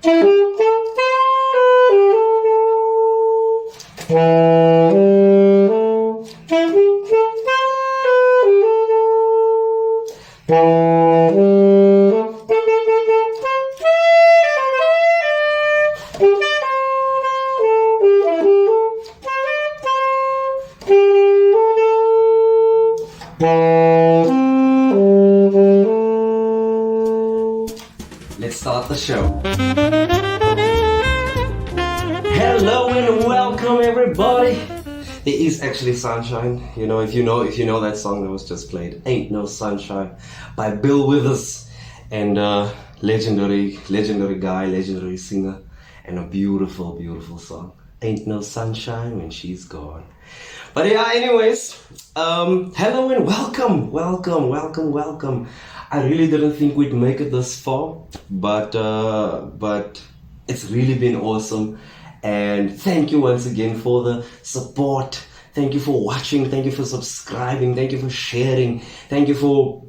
Let's start the show. Hello and welcome everybody. There is actually sunshine. If you know that song that was just played, Ain't No Sunshine by Bill Withers, and legendary guy, legendary singer, and a beautiful, beautiful song. Ain't no sunshine when she's gone. But yeah, anyways, hello and welcome. I really didn't think we'd make it this far, but it's really been awesome. And thank you once again for the support. Thank you for watching. Thank you for subscribing. Thank you for sharing. Thank you for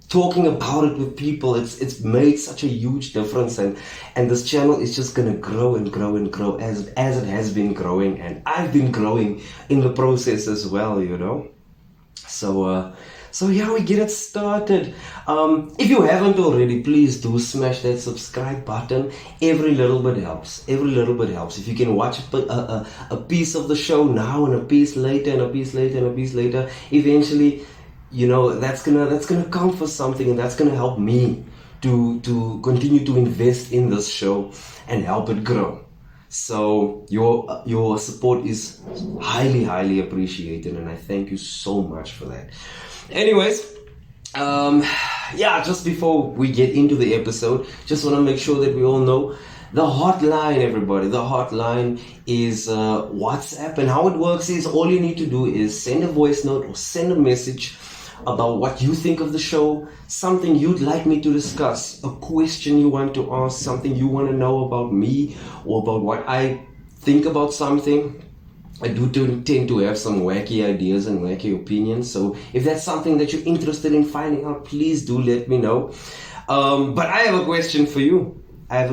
talking about it with people. It's made such a huge difference, and this channel is just gonna grow and grow and grow as it has been growing, and I've been growing in the process as well, So yeah, we get it started. If you haven't already, please do smash that subscribe button. Every little bit helps. If you can watch a piece of the show now and a piece later and a piece later and a piece later, eventually, that's gonna count for something, and that's gonna help me to continue to invest in this show and help it grow. So your support is highly appreciated, and I thank you so much for that. Anyways, just before we get into the episode, just want to make sure that we all know the hotline, everybody. The hotline is WhatsApp, and how it works is all you need to do is send a voice note or send a message about what you think of the show, something you'd like me to discuss, a question you want to ask, something you want to know about me or about what I think about something. I do tend to have some wacky ideas and wacky opinions, so if that's something that you're interested in finding out, please do let me know. But I have a question for you. And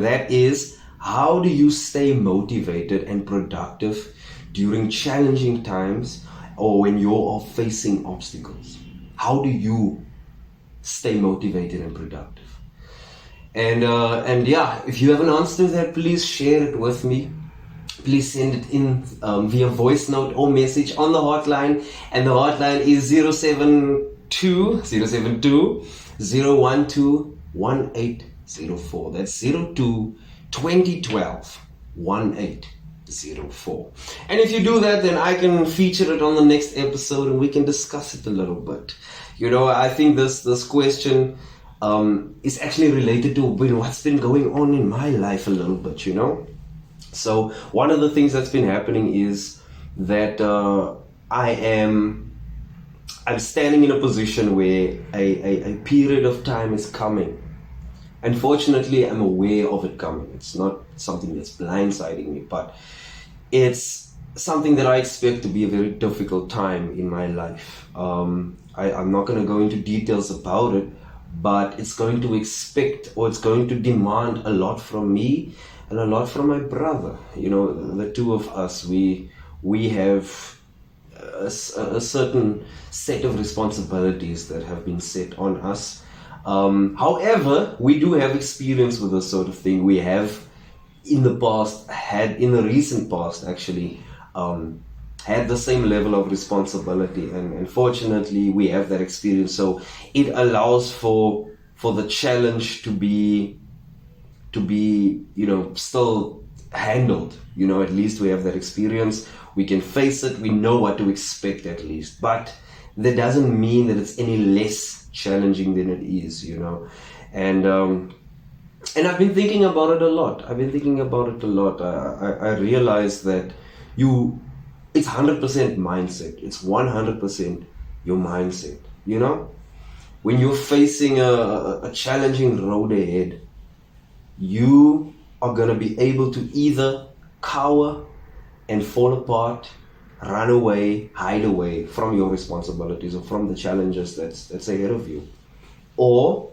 that is, how do you stay motivated and productive during challenging times or when you're facing obstacles? How do you stay motivated and productive? And if you have an answer to that, please share it with me. Please send it in via voice note or message on the hotline, and the hotline is 072 012 1804. That's 02 2012 1804. And if you do that, then I can feature it on the next episode and we can discuss it a little bit. I think this question is actually related to what's been going on in my life a little bit, So one of the things that's been happening is that I'm standing in a position where a period of time is coming. Unfortunately, I'm aware of it coming. It's not something that's blindsiding me, but it's something that I expect to be a very difficult time in my life. I'm not going to go into details about it, but it's going to demand a lot from me and a lot from my brother. The two of us, we have a certain set of responsibilities that have been set on us. However, we do have experience with this sort of thing. We have in the recent past actually, had the same level of responsibility, and fortunately we have that experience, so it allows for the challenge to be still handled. At least we have that experience, we can face it, we know what to expect at least, but that doesn't mean that it's any less challenging than it is, and I've been thinking about it a lot. I realized that it's 100% mindset. It's 100% your mindset. When you're facing a challenging road ahead, you are going to be able to either cower and fall apart, run away, hide away from your responsibilities or from the challenges that's ahead of you. Or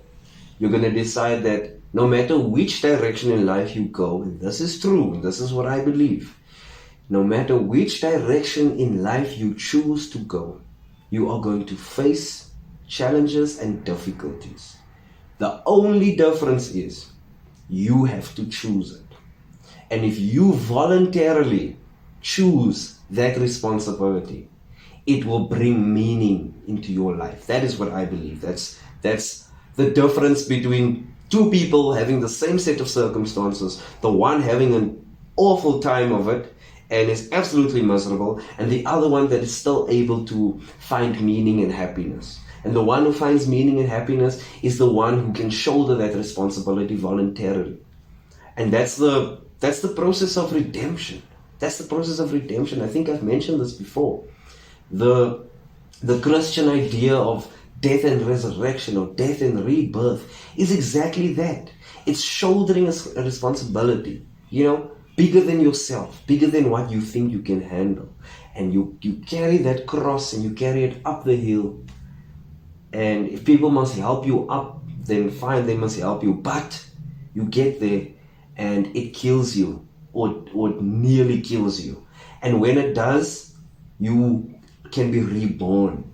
you're going to decide that no matter which direction in life you go, and this is true, and this is what I believe, no matter which direction in life you choose to go, you are going to face challenges and difficulties. The only difference is you have to choose it. And if you voluntarily choose that responsibility, it will bring meaning into your life. That is what I believe. That's the difference between two people having the same set of circumstances, the one having an awful time of it and is absolutely miserable, and the other one that is still able to find meaning and happiness. And the one who finds meaning and happiness is the one who can shoulder that responsibility voluntarily. And that's the process of redemption. That's the process of redemption. I think I've mentioned this before. The Christian idea of death and resurrection, or death and rebirth, is exactly that. It's shouldering a responsibility, bigger than yourself, bigger than what you think you can handle. And you carry that cross and you carry it up the hill. And if people must help you up, then fine, they must help you. But you get there and it kills you, or it nearly kills you. And when it does, you can be reborn.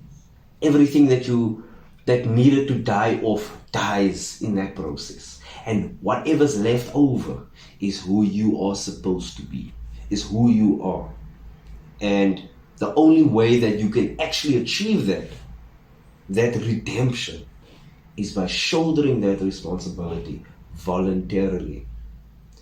Everything that needed to die off dies in that process. And whatever's left over is who you are supposed to be, is who you are. And the only way that you can actually achieve that redemption, is by shouldering that responsibility voluntarily.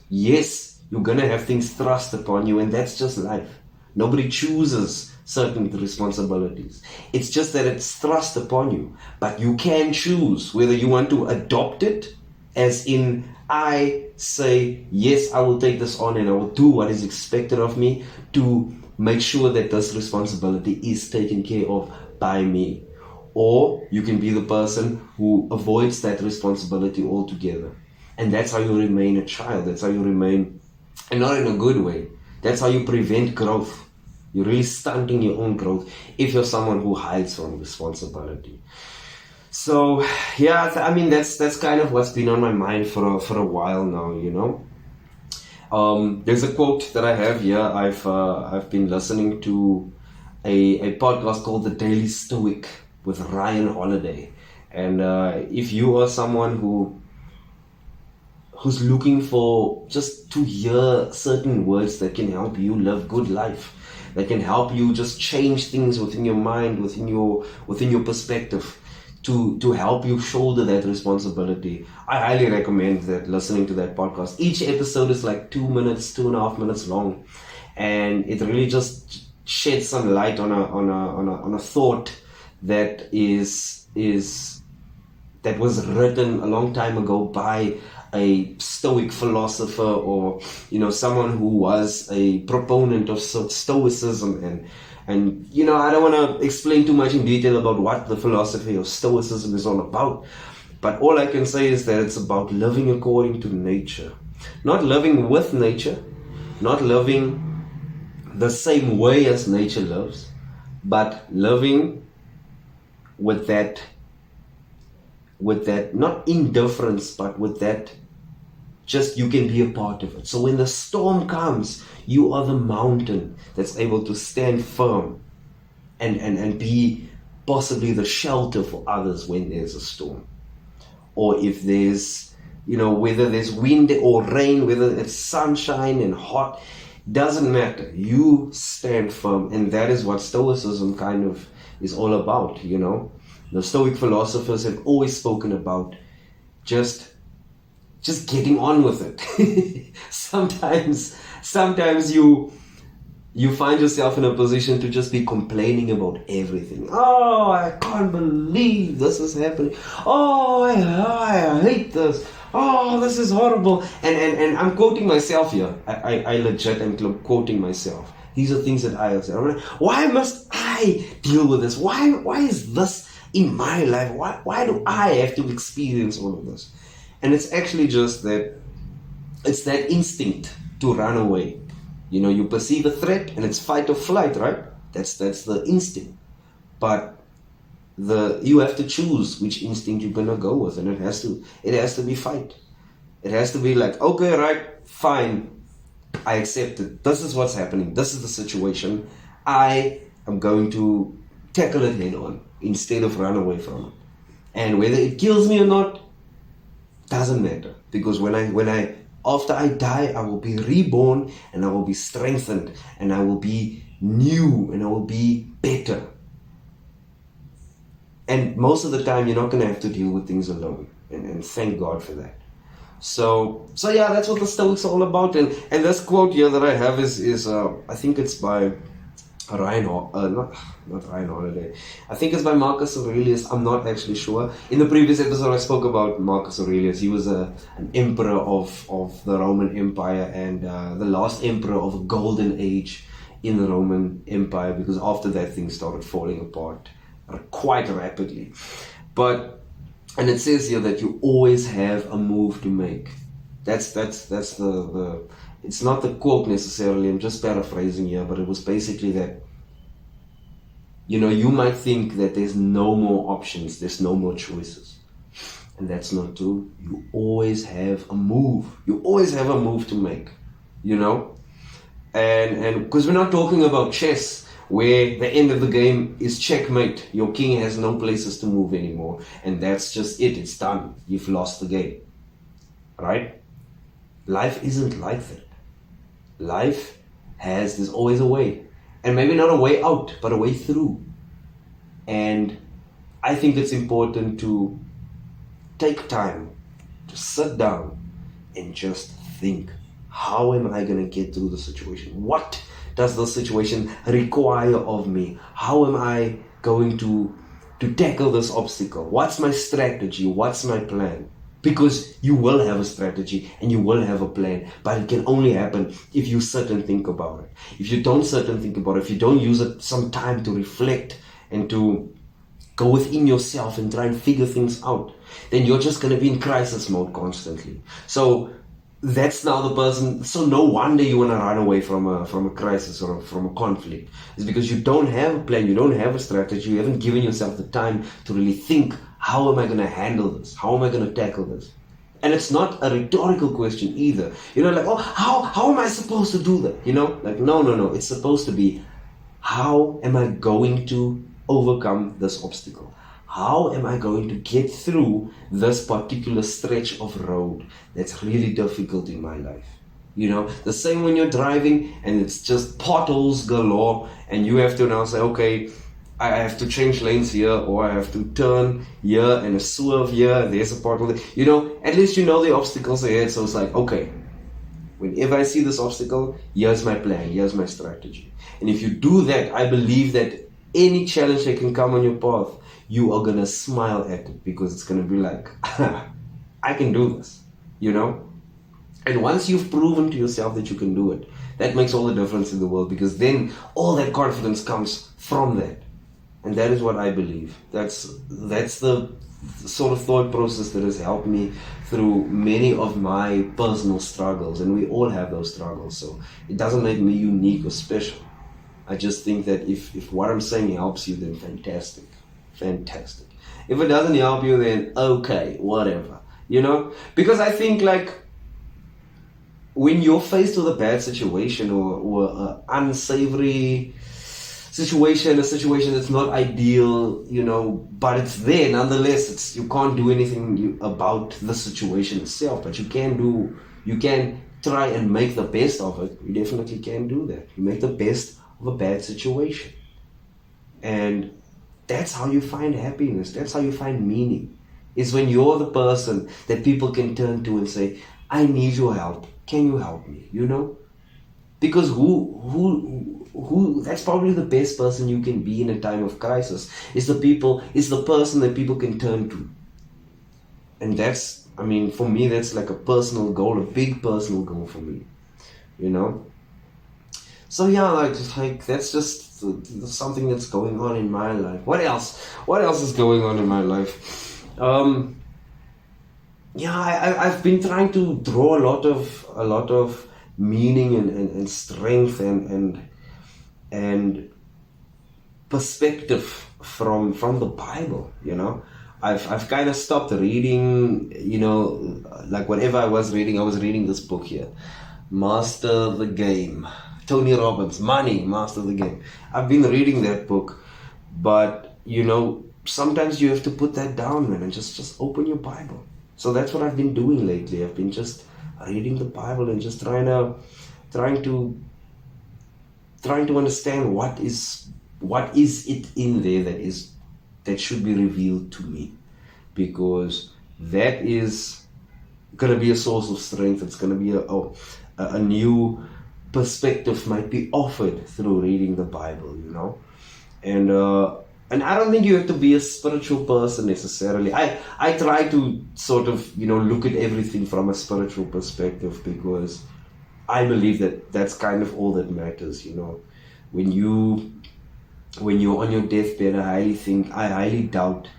Yes, you're going to have things thrust upon you, and that's just life. Nobody chooses certain responsibilities. It's just that it's thrust upon you. But you can choose whether you want to adopt it, as in, I say, yes, I will take this on and I will do what is expected of me to make sure that this responsibility is taken care of by me. Or you can be the person who avoids that responsibility altogether. And that's how you remain a child. That's how you remain, and not in a good way. That's how you prevent growth. You're really stunting your own growth if you're someone who hides from responsibility. So, yeah, that's kind of what's been on my mind for a while now, There's a quote that I have here. I've been listening to a podcast called The Daily Stoic with Ryan Holiday. And if you are someone who's looking for just to hear certain words that can help you live good life, that can help you just change things within your mind, within your perspective, to help you shoulder that responsibility, I highly recommend that listening to that podcast. Each episode is like 2.5 minutes long, and it really just sheds some light on a thought that that was written a long time ago by a Stoic philosopher, or someone who was a proponent of Stoicism. And I don't want to explain too much in detail about what the philosophy of Stoicism is all about, but all I can say is that it's about living according to nature, not living with nature, not living the same way as nature lives, but living with that not indifference, but with that just you can be a part of it. So when the storm comes, you are the mountain that's able to stand firm and be possibly the shelter for others when there's a storm. Or if there's, whether there's wind or rain, whether it's sunshine and hot, doesn't matter. You stand firm. And that is what Stoicism kind of is all about, The Stoic philosophers have always spoken about just getting on with it. Sometimes you find yourself in a position to just be complaining about everything. Oh, I can't believe this is happening. Oh, I hate this. Oh, this is horrible. And I'm quoting myself here. I legit am quoting myself. These are things that I have said. Why must I deal with this? Why is this in my life? Why do I have to experience all of this? And it's actually just that it's that instinct to run away. You perceive a threat and it's fight or flight, right? That's the instinct. But you have to choose which instinct you're gonna go with, and it has to be fight. It has to be like, okay, right, fine, I accept it. This is what's happening. This is the situation. I am going to tackle it head on instead of run away from it. And whether it kills me or not, doesn't matter. Because after I die, I will be reborn and I will be strengthened and I will be new and I will be better. And most of the time, you're not going to have to deal with things alone. And thank God for that. So yeah, that's what the Stoics are all about. And this quote here that I have is I think it's by Ryan, not Ryan Holiday. I think it's by Marcus Aurelius. I'm not actually sure. In the previous episode, I spoke about Marcus Aurelius. He was an emperor of the Roman Empire and the last emperor of a golden age in the Roman Empire, because after that things started falling apart quite rapidly. And it says here that you always have a move to make. That's the it's not the quote necessarily, I'm just paraphrasing here, but it was basically that, you might think that there's no more options, there's no more choices. And that's not true. You always have a move. You always have a move to make, And because we're not talking about chess, where the end of the game is checkmate. Your king has no places to move anymore. And that's just it. It's done. You've lost the game. Right? Life isn't like that. There's always a way. And maybe not a way out, but a way through. And I think it's important to take time to sit down and just think, how am I going to get through the situation? What does the situation require of me? How am I going to tackle this obstacle? What's my strategy? What's my plan? Because you will have a strategy and you will have a plan, but it can only happen if you sit and think about it. If you don't sit and think about it, if you don't use some time to reflect and to go within yourself and try and figure things out, then you're just going to be in crisis mode constantly. So that's now the person. So no wonder you want to run away from a crisis or from a conflict. It's because you don't have a plan, you don't have a strategy, you haven't given yourself the time to really think, how am I going to handle this? How am I going to tackle this? And it's not a rhetorical question either. How am I supposed to do that? No. It's supposed to be, how am I going to overcome this obstacle? How am I going to get through this particular stretch of road that's really difficult in my life? The same when you're driving and it's just potholes galore and you have to now say, okay, I have to change lanes here, or I have to turn here and a swerve here, there's a pothole there. At least you know the obstacles ahead, so it's like, okay, whenever I see this obstacle, here's my plan, here's my strategy. And if you do that, I believe that any challenge that can come on your path, you are going to smile at it, because it's going to be like, I can do this, And once you've proven to yourself that you can do it, that makes all the difference in the world, because then all that confidence comes from that. And that is what I believe. That's the sort of thought process that has helped me through many of my personal struggles. And we all have those struggles, so it doesn't make me unique or special. I just think that if what I'm saying helps you, then fantastic. If it doesn't help you, then okay, whatever. Because I think when you're faced with a bad situation or an unsavory situation, a situation that's not ideal, but it's there nonetheless. You can't do anything about the situation itself, but you can try and make the best of it. You definitely can do that. You make the best of a bad situation. And that's how you find happiness. That's how you find meaning. Is when you're the person that people can turn to and say, I need your help. Can you help me? Because who that's probably the best person you can be in a time of crisis. Is the person that people can turn to. And for me, that's like a personal goal, a big personal goal for me. So yeah, that's just something that's going on in my life. What else is going on in my life? I've been trying to draw a lot of meaning and strength and perspective from the Bible. I've kind of stopped reading like whatever I was reading this book here, Master the Game, Tony Robbins, Money, Master the Game. I've been reading that book, but sometimes you have to put that down, man, and just open your Bible. So that's what I've been doing lately. I've been just reading the Bible and just trying to understand what is it in there that should be revealed to me, because that is gonna be a source of strength. It's gonna be a new perspective might be offered through reading the Bible, and I don't think you have to be a spiritual person necessarily. I try to sort of look at everything from a spiritual perspective, because I believe that that's kind of all that matters. When you're on your deathbed, I highly doubt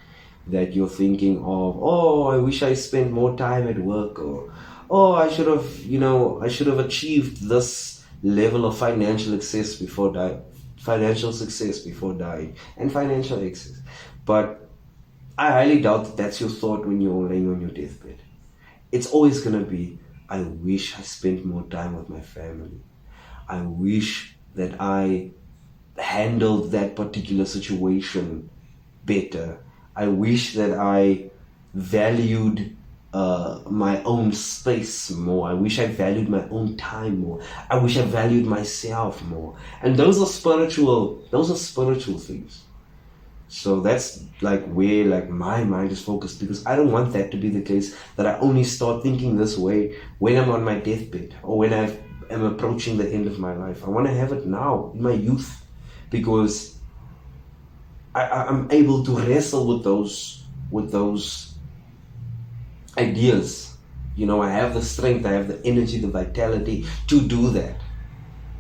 that you're thinking of, oh, I wish I spent more time at work, or oh, I should have achieved this level of financial success before dying, and financial excess. But I highly doubt that that's your thought when you're laying on your deathbed. It's always gonna be, I wish I spent more time with my family. I wish that I handled that particular situation better. I wish that I valued my own space more. I wish I valued my own time more. I wish I valued myself more. And those are spiritual things. So that's where my mind is focused, because I don't want that to be the case, that I only start thinking this way when I'm on my deathbed or when I am approaching the end of my life. I want to have it now, in my youth, because I'm able to wrestle with those ideas. I have the strength, I have the energy, the vitality to do that,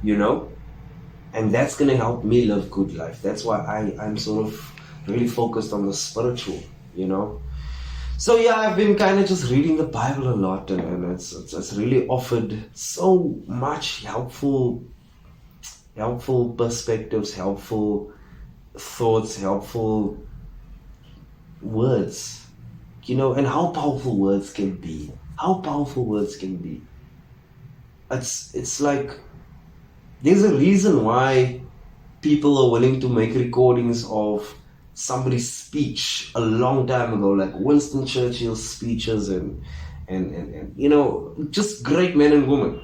and that's going to help me live good life. That's why I'm sort of really focused on the spiritual, So yeah, I've been kind of just reading the Bible a lot, and it's really offered so much helpful perspectives, helpful thoughts, helpful words, and how powerful words can be. It's like, there's a reason why people are willing to make recordings of somebody's speech a long time ago, like Winston Churchill's speeches, and just great men and women,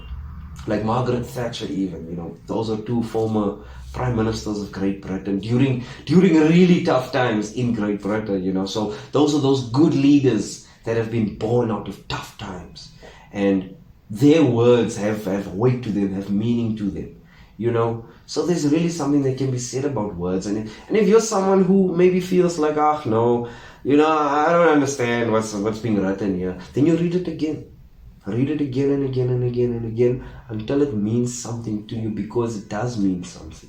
like Margaret Thatcher even, those are two former prime ministers of Great Britain during really tough times in Great Britain, so those are those good leaders that have been born out of tough times, and their words have weight to them, have meaning to them, so there's really something that can be said about words. And if you're someone who maybe feels like, no, I don't understand what's being written here, then you read it again. Read it again and again and again and again until it means something to you, because it does mean something.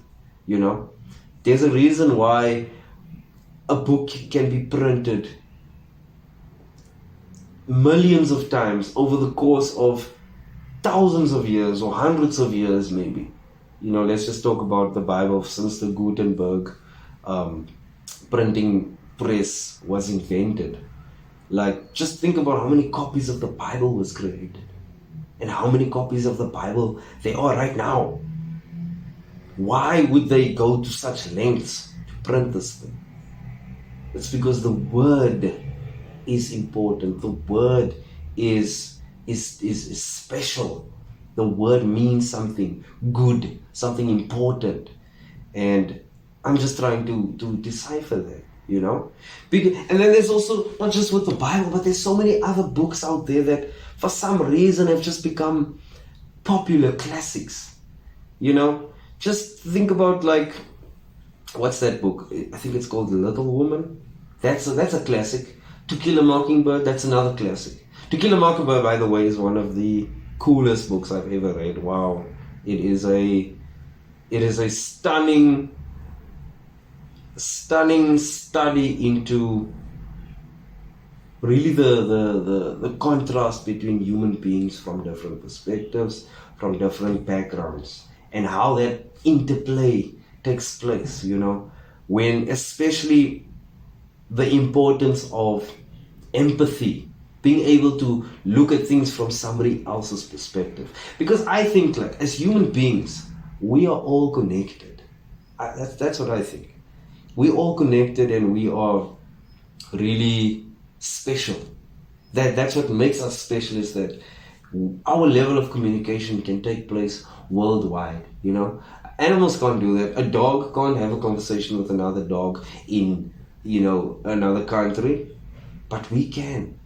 There's a reason why a book can be printed millions of times over the course of thousands of years or hundreds of years maybe. Let's just talk about the Bible. Since the Gutenberg printing press was invented, just think about how many copies of the Bible was created and how many copies of the Bible there are right now. Why would they go to such lengths to print this thing? It's because the word is important. The word is special. The word means something good, something important, and I'm just trying to decipher that, And then there's also, not just with the Bible, but there's so many other books out there that for some reason have just become popular classics, Just think about, what's that book? I think it's called The Little Woman. That's a classic. To Kill a Mockingbird, that's another classic. To Kill a Mockingbird, by the way, is one of the coolest books I've ever read. Wow. It is a stunning study into really the contrast between human beings from different perspectives, from different backgrounds, and how that interplay takes place, when especially the importance of empathy being able to look at things from somebody else's perspective. Because I think, like, as human beings, we are all connected. That's what I think. We're all connected, and we are really special. That's what makes us special, is that our level of communication can take place worldwide. Animals can't do that. A dog can't have a conversation with another dog in another country, but we can.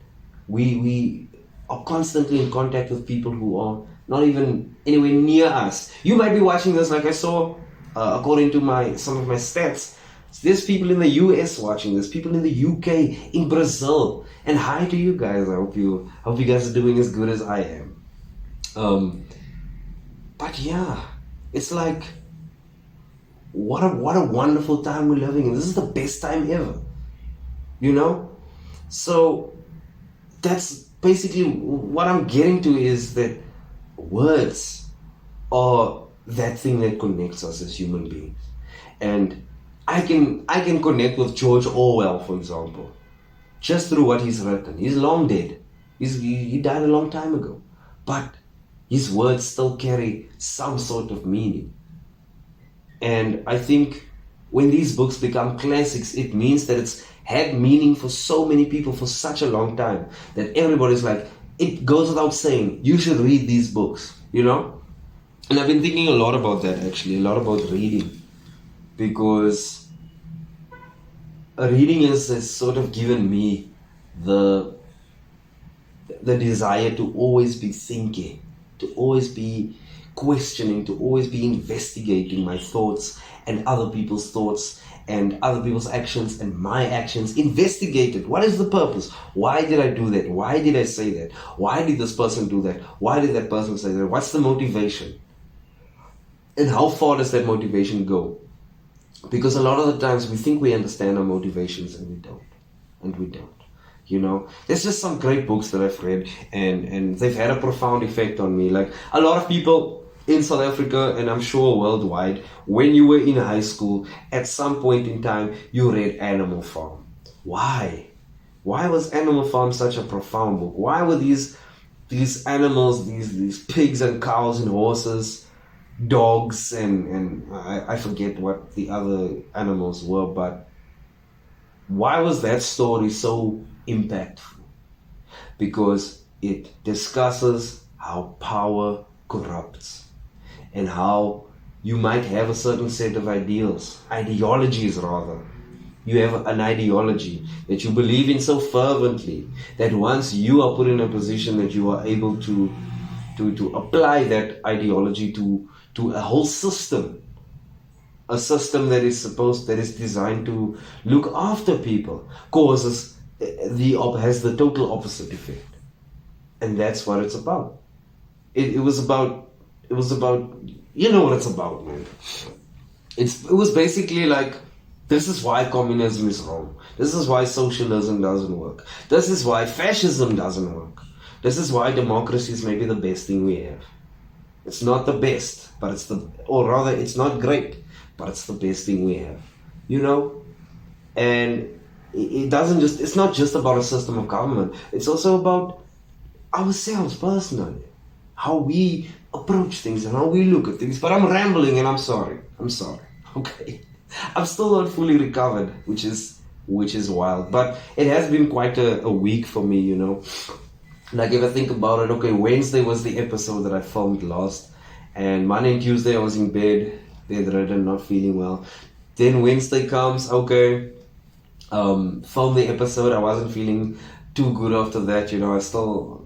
We are constantly in contact with people who are not even anywhere near us. You might be watching this, like I saw, according to some of my stats, there's people in the US watching this, people in the UK, in Brazil, and hi to you guys. I hope you guys are doing as good as I am. But yeah, it's like, what a wonderful time we're living in. This is the best time ever, So that's basically what I'm getting to, is that words are that thing that connects us as human beings. And I can connect with George Orwell, for example, just through what he's written. He's long dead. He died a long time ago. But his words still carry some sort of meaning. And I think when these books become classics, it means that it's had meaning for so many people for such a long time, that everybody's like, it goes without saying, you should read these books, And I've been thinking a lot about that, actually, a lot about reading. Because reading has sort of given me the desire to always be thinking, to always be questioning, to always be investigating my thoughts and other people's thoughts and other people's actions and my actions. Investigate it. What is the purpose? Why did I do that? Why did I say that? Why did this person do that? Why did that person say that? What's the motivation? And how far does that motivation go? Because a lot of the times we think we understand our motivations, and we don't. There's just some great books that I've read, and they've had a profound effect on me. Like, a lot of people in South Africa, and I'm sure worldwide, when you were in high school, at some point in time, you read Animal Farm. Why? Why was Animal Farm such a profound book? Why were these animals, these pigs and cows and horses, dogs, and I forget what the other animals were, but why was that story so impactful? Because it discusses how power corrupts, and how you might have a certain set of ideologies rather. You have an ideology that you believe in so fervently that once you are put in a position that you are able to apply that ideology to a whole system, a system that is designed to look after people, has the total opposite effect. And that's what it's about. It was about you know what it's about, man. It was basically like, this is why communism is wrong. This is why socialism doesn't work. This is why fascism doesn't work. This is why democracy is maybe the best thing we have. It's not the best, but it's not great, but it's the best thing we have. And it's not just about a system of government. It's also about ourselves personally, how we approach things and how we look at things. But I'm rambling, and I'm sorry. Okay. I'm still not fully recovered, which is wild. But it has been quite a week for me, Like, if I think about it, okay, Wednesday was the episode that I filmed last, and Monday and Tuesday I was in bedridden, not feeling well. Then Wednesday comes, okay, film the episode. I wasn't feeling too good after that, I still,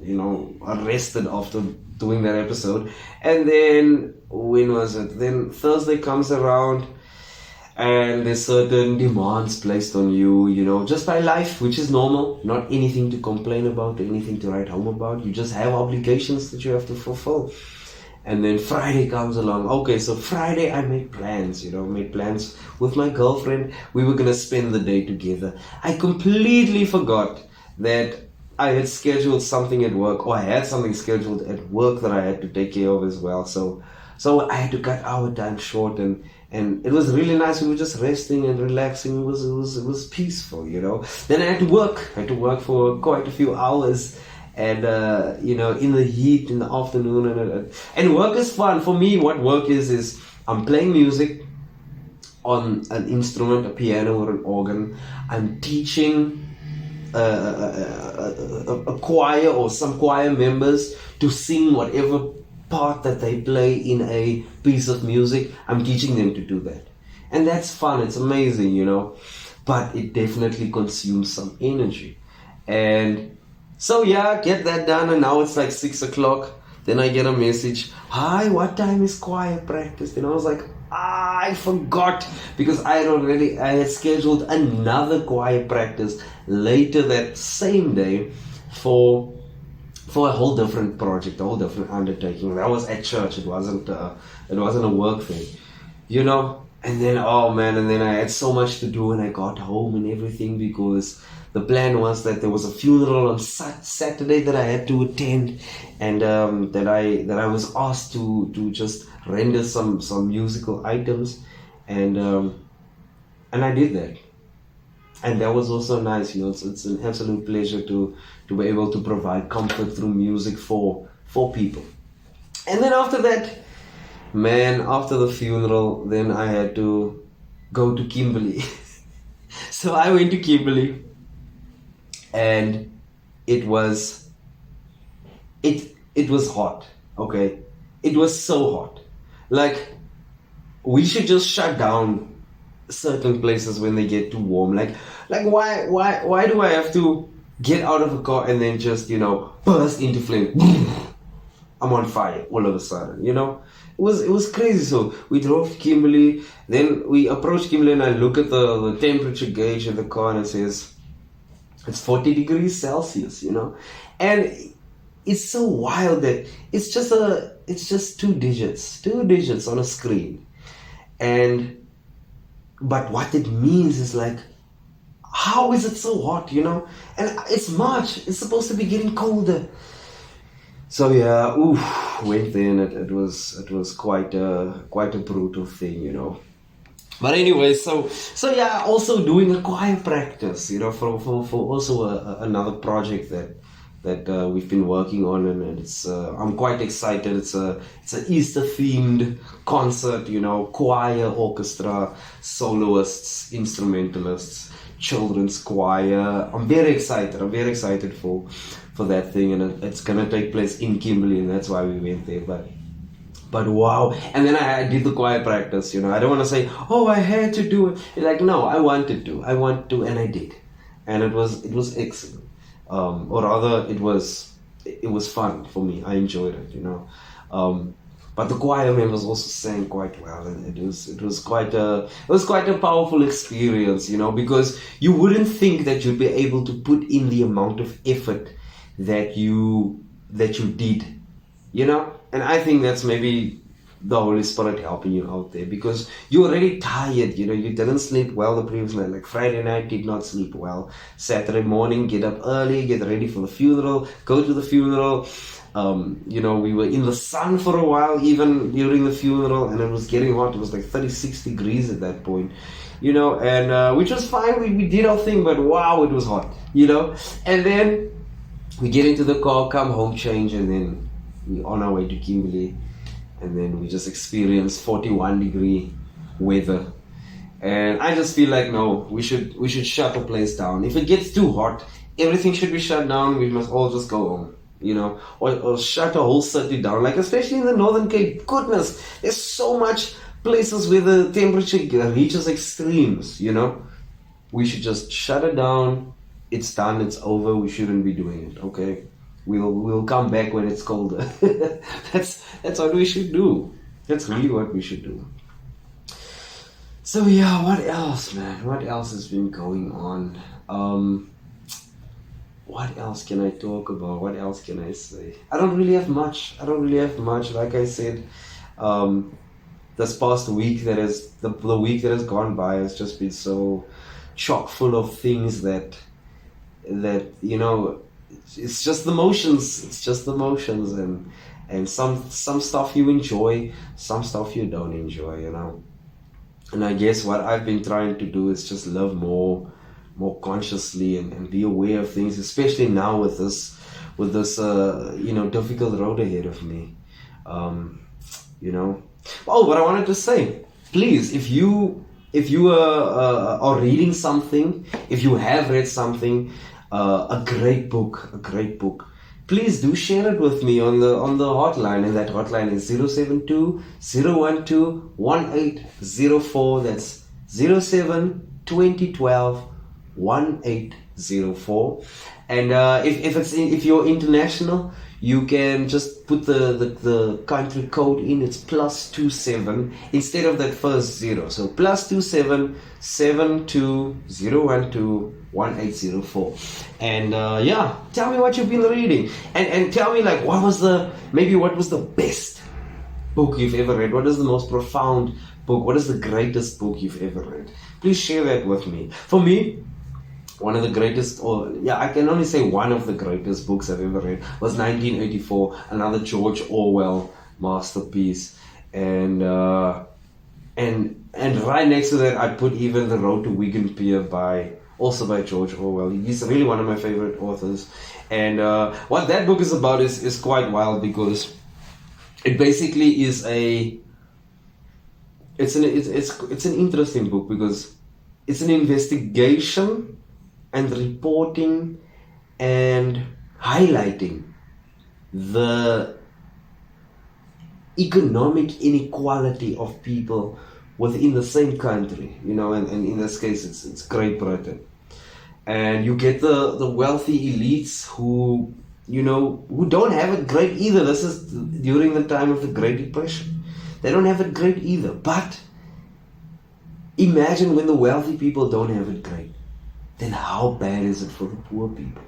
rested after doing that episode. And then, when was it? Then Thursday comes around, and there's certain demands placed on you, just by life, which is normal. Not anything to complain about, anything to write home about. You just have obligations that you have to fulfill. And then Friday comes along. Okay, so Friday I made plans, made plans with my girlfriend. We were going to spend the day together. I completely forgot that I had scheduled something at work, or I had something scheduled at work that I had to take care of as well. So I had to cut our time short, and And it was really nice. We were just resting and relaxing. It was peaceful, you know. Then I had to work. I had to work for quite a few hours, and you know, in the heat in the afternoon, and work is fun for me. What work is I'm playing music on an instrument, a piano or an organ. I'm teaching a choir or some choir members to sing whatever part that they play in a piece of music. I'm teaching them to do that, and that's fun. It's amazing, you know, but it definitely consumes some energy. And so yeah, get that done, and now it's like 6 o'clock. Then I get a message, hi, what time is choir practice? And I was like, I forgot, because I had scheduled another choir practice later that same day for a whole different project, a whole different undertaking. That was at church. It wasn't a work thing, you know. And then, oh man, and then I had so much to do, and I got home and everything, because the plan was that there was a funeral on Saturday that I had to attend, and that I was asked to just render some musical items, and I did that. And that was also nice, you know. It's an absolute pleasure to be able to provide comfort through music for people. And then after that, man, after the funeral, then I had to go to Kimberley. So I went to Kimberley, and it was hot. Okay, it was so hot. Like, we should just shut down certain places when they get too warm. Like why do I have to get out of a car and then just, you know, burst into flame? I'm on fire all of a sudden, you know. It was crazy. So we drove to Kimberley, then we approached Kimberley, and I look at the temperature gauge in the car, and it says it's 40 degrees Celsius, you know. And it's so wild that it's just two digits on a screen. But what it means is like, how is it so hot, you know? And it's March. It's supposed to be getting colder. So yeah, went there, and it was quite a brutal thing, you know. But anyway, so yeah, also doing a choir practice, you know, for also another project that we've been working on, and it's I'm quite excited. It's an Easter themed concert, you know, choir, orchestra, soloists, instrumentalists, children's choir. I'm very excited for that thing, and it's gonna take place in Kimberley, and that's why we went there. But wow. And then I did the choir practice, you know. I don't want to say, oh, I had to do it. Like, no, I wanted to, and I did, and it was excellent. Or rather, it was fun for me. I enjoyed it, you know. But the choir members also sang quite well, and it was quite a powerful experience, you know, because you wouldn't think that you'd be able to put in the amount of effort that you did, you know. And I think that's maybe the Holy Spirit helping you out there, because you're already tired, you know. You didn't sleep well the previous night. Like Friday night, did not sleep well. Saturday morning, get up early, get ready for the funeral, go to the funeral. You know, we were in the sun for a while, even during the funeral, and it was getting hot. It was like 36 degrees at that point, you know, and which was fine. We did our thing, but wow, it was hot, you know. And then we get into the car, come home, change, and then we're on our way to Kimberley. And then we just experienced 41-degree weather, and I just feel like, no, we should shut the place down. If it gets too hot, everything should be shut down. We must all just go home, you know, or shut a whole city down. Like, especially in the Northern Cape, goodness, there's so much places where the temperature reaches extremes, you know. We should just shut it down. It's done. It's over. We shouldn't be doing it. Okay. We'll come back when it's colder. That's what we should do. That's really what we should do. So yeah, what else, man? What else has been going on? What else can I talk about? What else can I say? I don't really have much. Like I said, this past week the week that has gone by has just been so chock full of things that you know. It's just the motions, and some stuff you enjoy, some stuff you don't enjoy, you know. And I guess what I've been trying to do is just live more consciously and be aware of things, especially now with this difficult road ahead of me. You know. Oh, what I wanted to say, please, if you are reading something, if you have read something, a great book, please do share it with me on the hotline, and that hotline is 072-012-1804. That's 07-2012-1804. And if you're international, you can just put the country code in. It's +27 instead of that first zero. So +27 720121804. And tell me what you've been reading, and tell me like what was the best book you've ever read. What is the most profound book? What is the greatest book you've ever read? Please share that with me. For me, one of the greatest, I can only say one of the greatest books I've ever read was 1984, another George Orwell masterpiece. And right next to that, I'd put even The Road to Wigan Pier by George Orwell. He's really one of my favorite authors. And what that book is about is quite wild, because it basically is it's an interesting book, because it's an investigation and reporting and highlighting the economic inequality of people within the same country, and in this case it's Great Britain. And you get the wealthy elites who don't have it great either. This is during the time of the Great Depression. They don't have it great either. But imagine when the wealthy people don't have it great, then how bad is it for the poor people,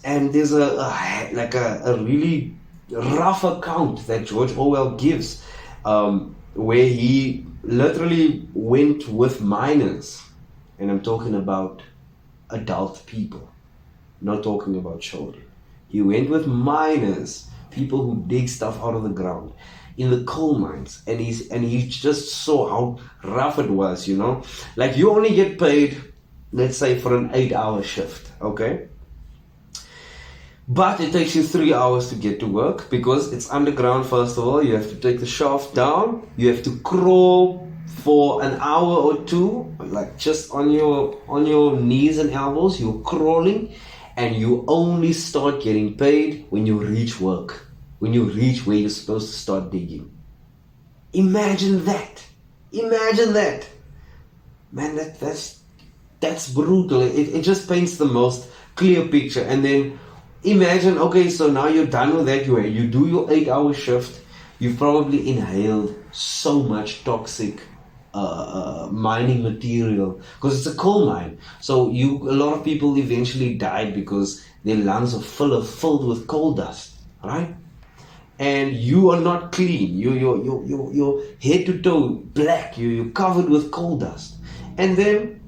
And there's a really rough account that George Orwell gives, where he literally went with miners, and I'm talking about adult people, not talking about children. He went with miners, people who dig stuff out of the ground, in the coal mines, and he just saw how rough it was, Like, you only get paid, let's say, for an 8-hour shift, okay? But it takes you 3 hours to get to work, because it's underground. First of all, you have to take the shaft down, you have to crawl for an hour or two, like just on your knees and elbows, you're crawling, and you only start getting paid when you reach work, when you reach where you're supposed to start digging. Imagine that. Man, that's brutal. It just paints the most clear picture. And then imagine, okay, so now you're done with that. You do your 8-hour shift. You've probably inhaled so much toxic mining material, because it's a coal mine. So a lot of people eventually died because their lungs are filled with coal dust, right? And you are not clean. You're head to toe black. You're covered with coal dust. And then,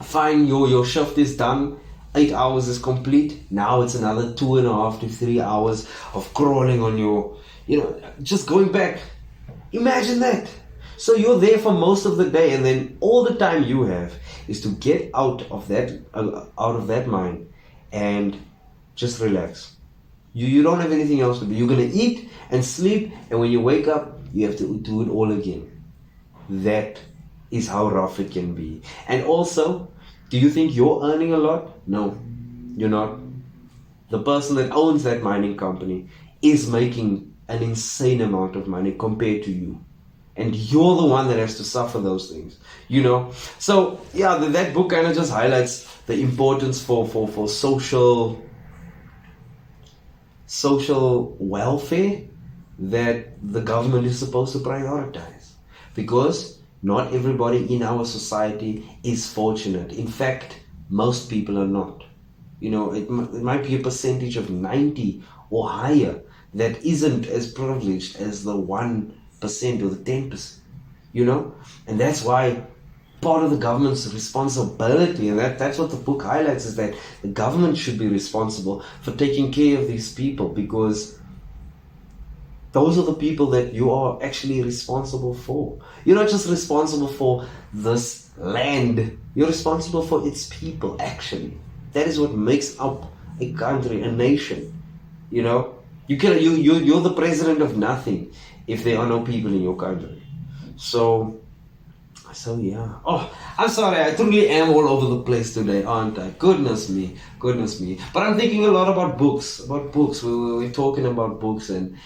fine, your shift is done. 8 hours is complete. Now it's another 2.5 to 3 hours of crawling on your, just going back. Imagine that. So you're there for most of the day, and then all the time you have is to get out of that mine and just relax. You don't have anything else to do. You're going to eat and sleep, and when you wake up, you have to do it all again. That is how rough it can be. And also, do you think you're earning a lot? No, you're not. The person that owns that mining company is making an insane amount of money compared to you. And you're the one that has to suffer those things, So, yeah, that book kind of just highlights the importance for social welfare that the government is supposed to prioritize. Because not everybody in our society is fortunate. In fact, most people are not. It might be a percentage of 90 or higher that isn't as privileged as the 1% or the 10%, And that's why part of the government's responsibility, and that's what the book highlights, is that the government should be responsible for taking care of these people, because those are the people that you are actually responsible for. You're not just responsible for this land, you're responsible for its people, actually. That is what makes up a country, a nation. You know, you're the president of nothing if there are no people in your country. So yeah. Oh, I'm sorry. I truly am all over the place today, aren't I? Goodness me, goodness me. But I'm thinking a lot about books. About books. We're talking about books, and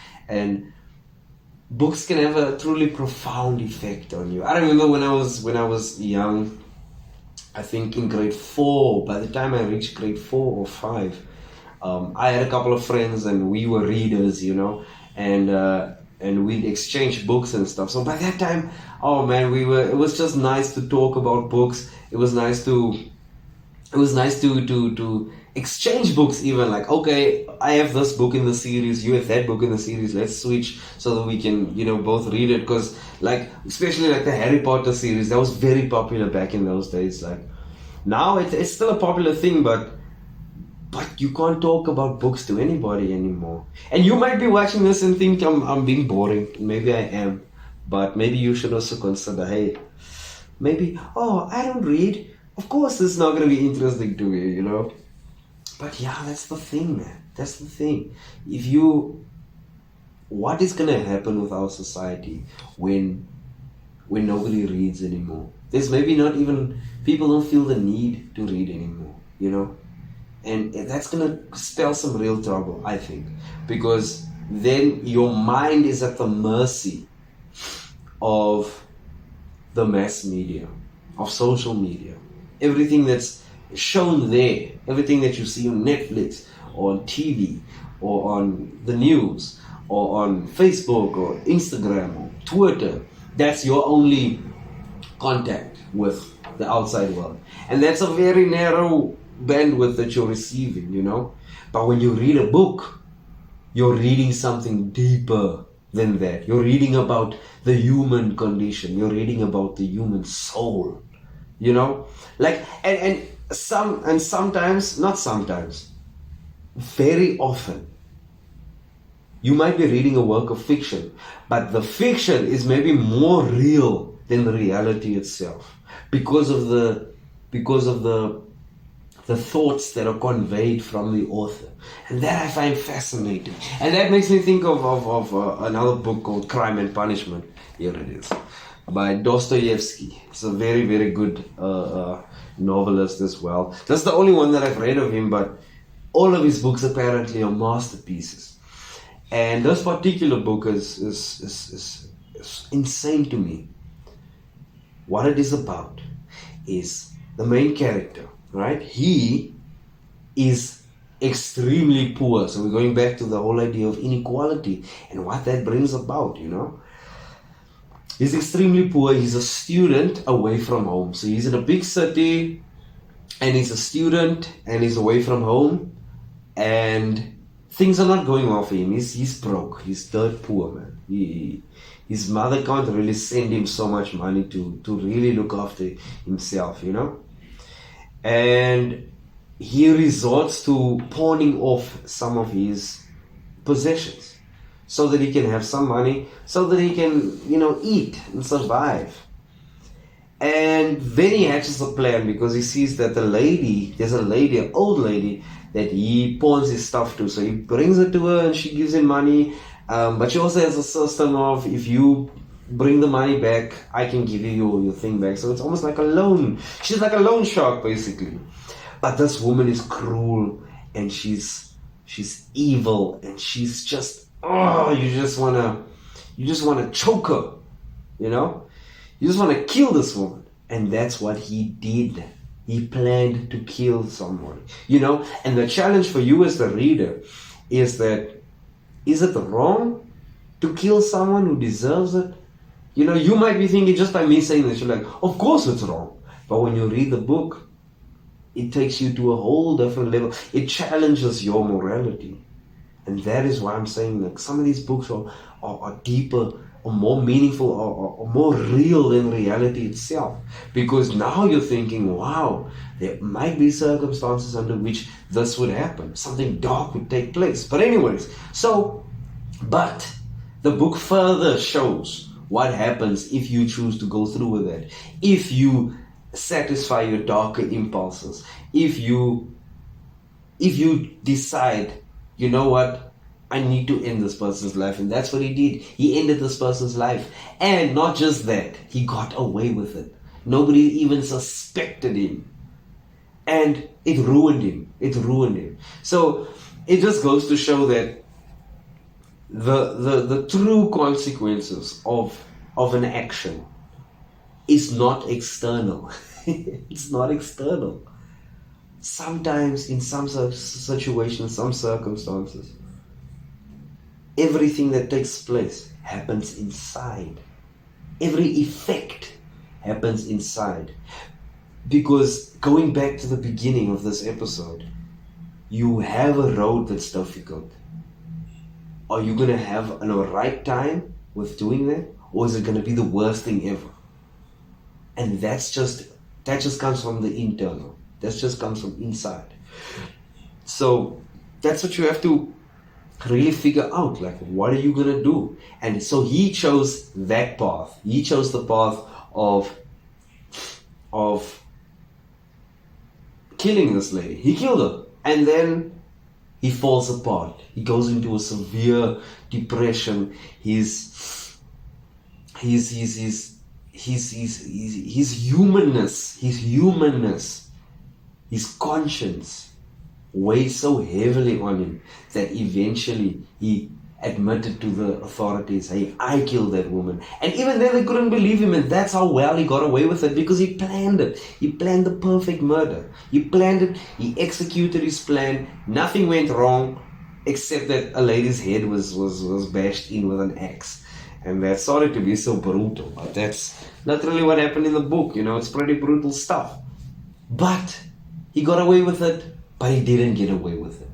books can have a truly profound effect on you. I remember when I was young. I think in grade 4. By the time I reached grade 4 or 5, I had a couple of friends, and we were readers, you know, and we'd exchange books and stuff. So by that time, oh man, it was just nice to talk about books. It was nice to exchange books, even like, okay, I have this book in the series, you have that book in the series, let's switch so that we can, you know, both read it. Because like, especially like the Harry Potter series, that was very popular back in those days. Like now it's still a popular thing, but you can't talk about books to anybody anymore. And you might be watching this and think I'm being boring. Maybe I am. But maybe you should also consider, hey, maybe, oh, I don't read. Of course this is not going to be interesting to you, you know. But yeah, that's the thing, man. That's the thing. What is going to happen with our society when nobody reads anymore? There's maybe not even, people don't feel the need to read anymore, you know. And that's going to spell some real trouble, I think. Because then your mind is at the mercy of the mass media, of social media. Everything that's shown there, everything that you see on Netflix or on TV or on the news or on Facebook or Instagram or Twitter, that's your only contact with the outside world. And that's a very narrow bandwidth that you're receiving, you know. But when you read a book, you're reading something deeper than that. You're reading about the human condition. You're reading about the human soul, you know. Like, and sometimes, not sometimes, very often, you might be reading a work of fiction, but the fiction is maybe more real than the reality itself, because of the thoughts that are conveyed from the author. And that I find fascinating. And that makes me think of another book called Crime and Punishment. Here it is, by Dostoevsky. It's a very, very good novelist as well. That's the only one that I've read of him, but all of his books apparently are masterpieces. And this particular book is insane to me. What it is about is the main character, right? He is extremely poor. So we're going back to the whole idea of inequality and what that brings about, you know. He's extremely poor. He's a student away from home. So he's in a big city and he's a student and he's away from home and things are not going well for him. He's broke. He's dirt poor, man. His mother can't really send him so much money to really look after himself, you know. And he resorts to pawning off some of his possessions so that he can have some money, so that he can, you know, eat and survive. And then he hatches a plan because he sees that there's a lady, an old lady, that he pawns his stuff to. So he brings it to her and she gives him money. But she also has a system of, if you bring the money back, I can give you your thing back. So it's almost like a loan. She's like a loan shark, basically. But this woman is cruel and she's evil and she's just, you just wanna choke her, you know? You just wanna kill this woman. And that's what he did. He planned to kill someone, you know? And the challenge for you as the reader is that, is it wrong to kill someone who deserves it? You know, you might be thinking, just by me saying this, you're like, of course it's wrong. But when you read the book, it takes you to a whole different level. It challenges your morality. And that is why I'm saying that some of these books are deeper, or more meaningful, or more real than reality itself. Because now you're thinking, wow, there might be circumstances under which this would happen. Something dark would take place. But anyways, but The book further shows what happens if you choose to go through with it. If you satisfy your darker impulses. If you decide, you know what, I need to end this person's life. And that's what he did. He ended this person's life. And not just that, he got away with it. Nobody even suspected him. And it ruined him. It ruined him. So it just goes to show that the true consequences of an action is not external. It's not external. Sometimes in some situations, some circumstances, everything that takes place happens inside. Every effect happens inside. Because going back to the beginning of this episode, you have a road that's difficult. Are you going to have an alright time with doing that? Or is it going to be the worst thing ever? And that just comes from the internal. That just comes from inside. So that's what you have to really figure out. Like, what are you going to do? And so he chose that path. He chose the path of killing this lady. He killed her. And then he falls apart. He goes into a severe depression. His humanness, his conscience weighs so heavily on him that eventually he admitted to the authorities, hey, I killed that woman. And even then they couldn't believe him, and that's how well he got away with it, because he planned it. He planned the perfect murder. He planned it, he executed his plan, nothing went wrong, except that a lady's head was bashed in with an axe. And that's sorry to be so brutal, but that's not really what happened in the book, it's pretty brutal stuff. But he got away with it, but he didn't get away with it.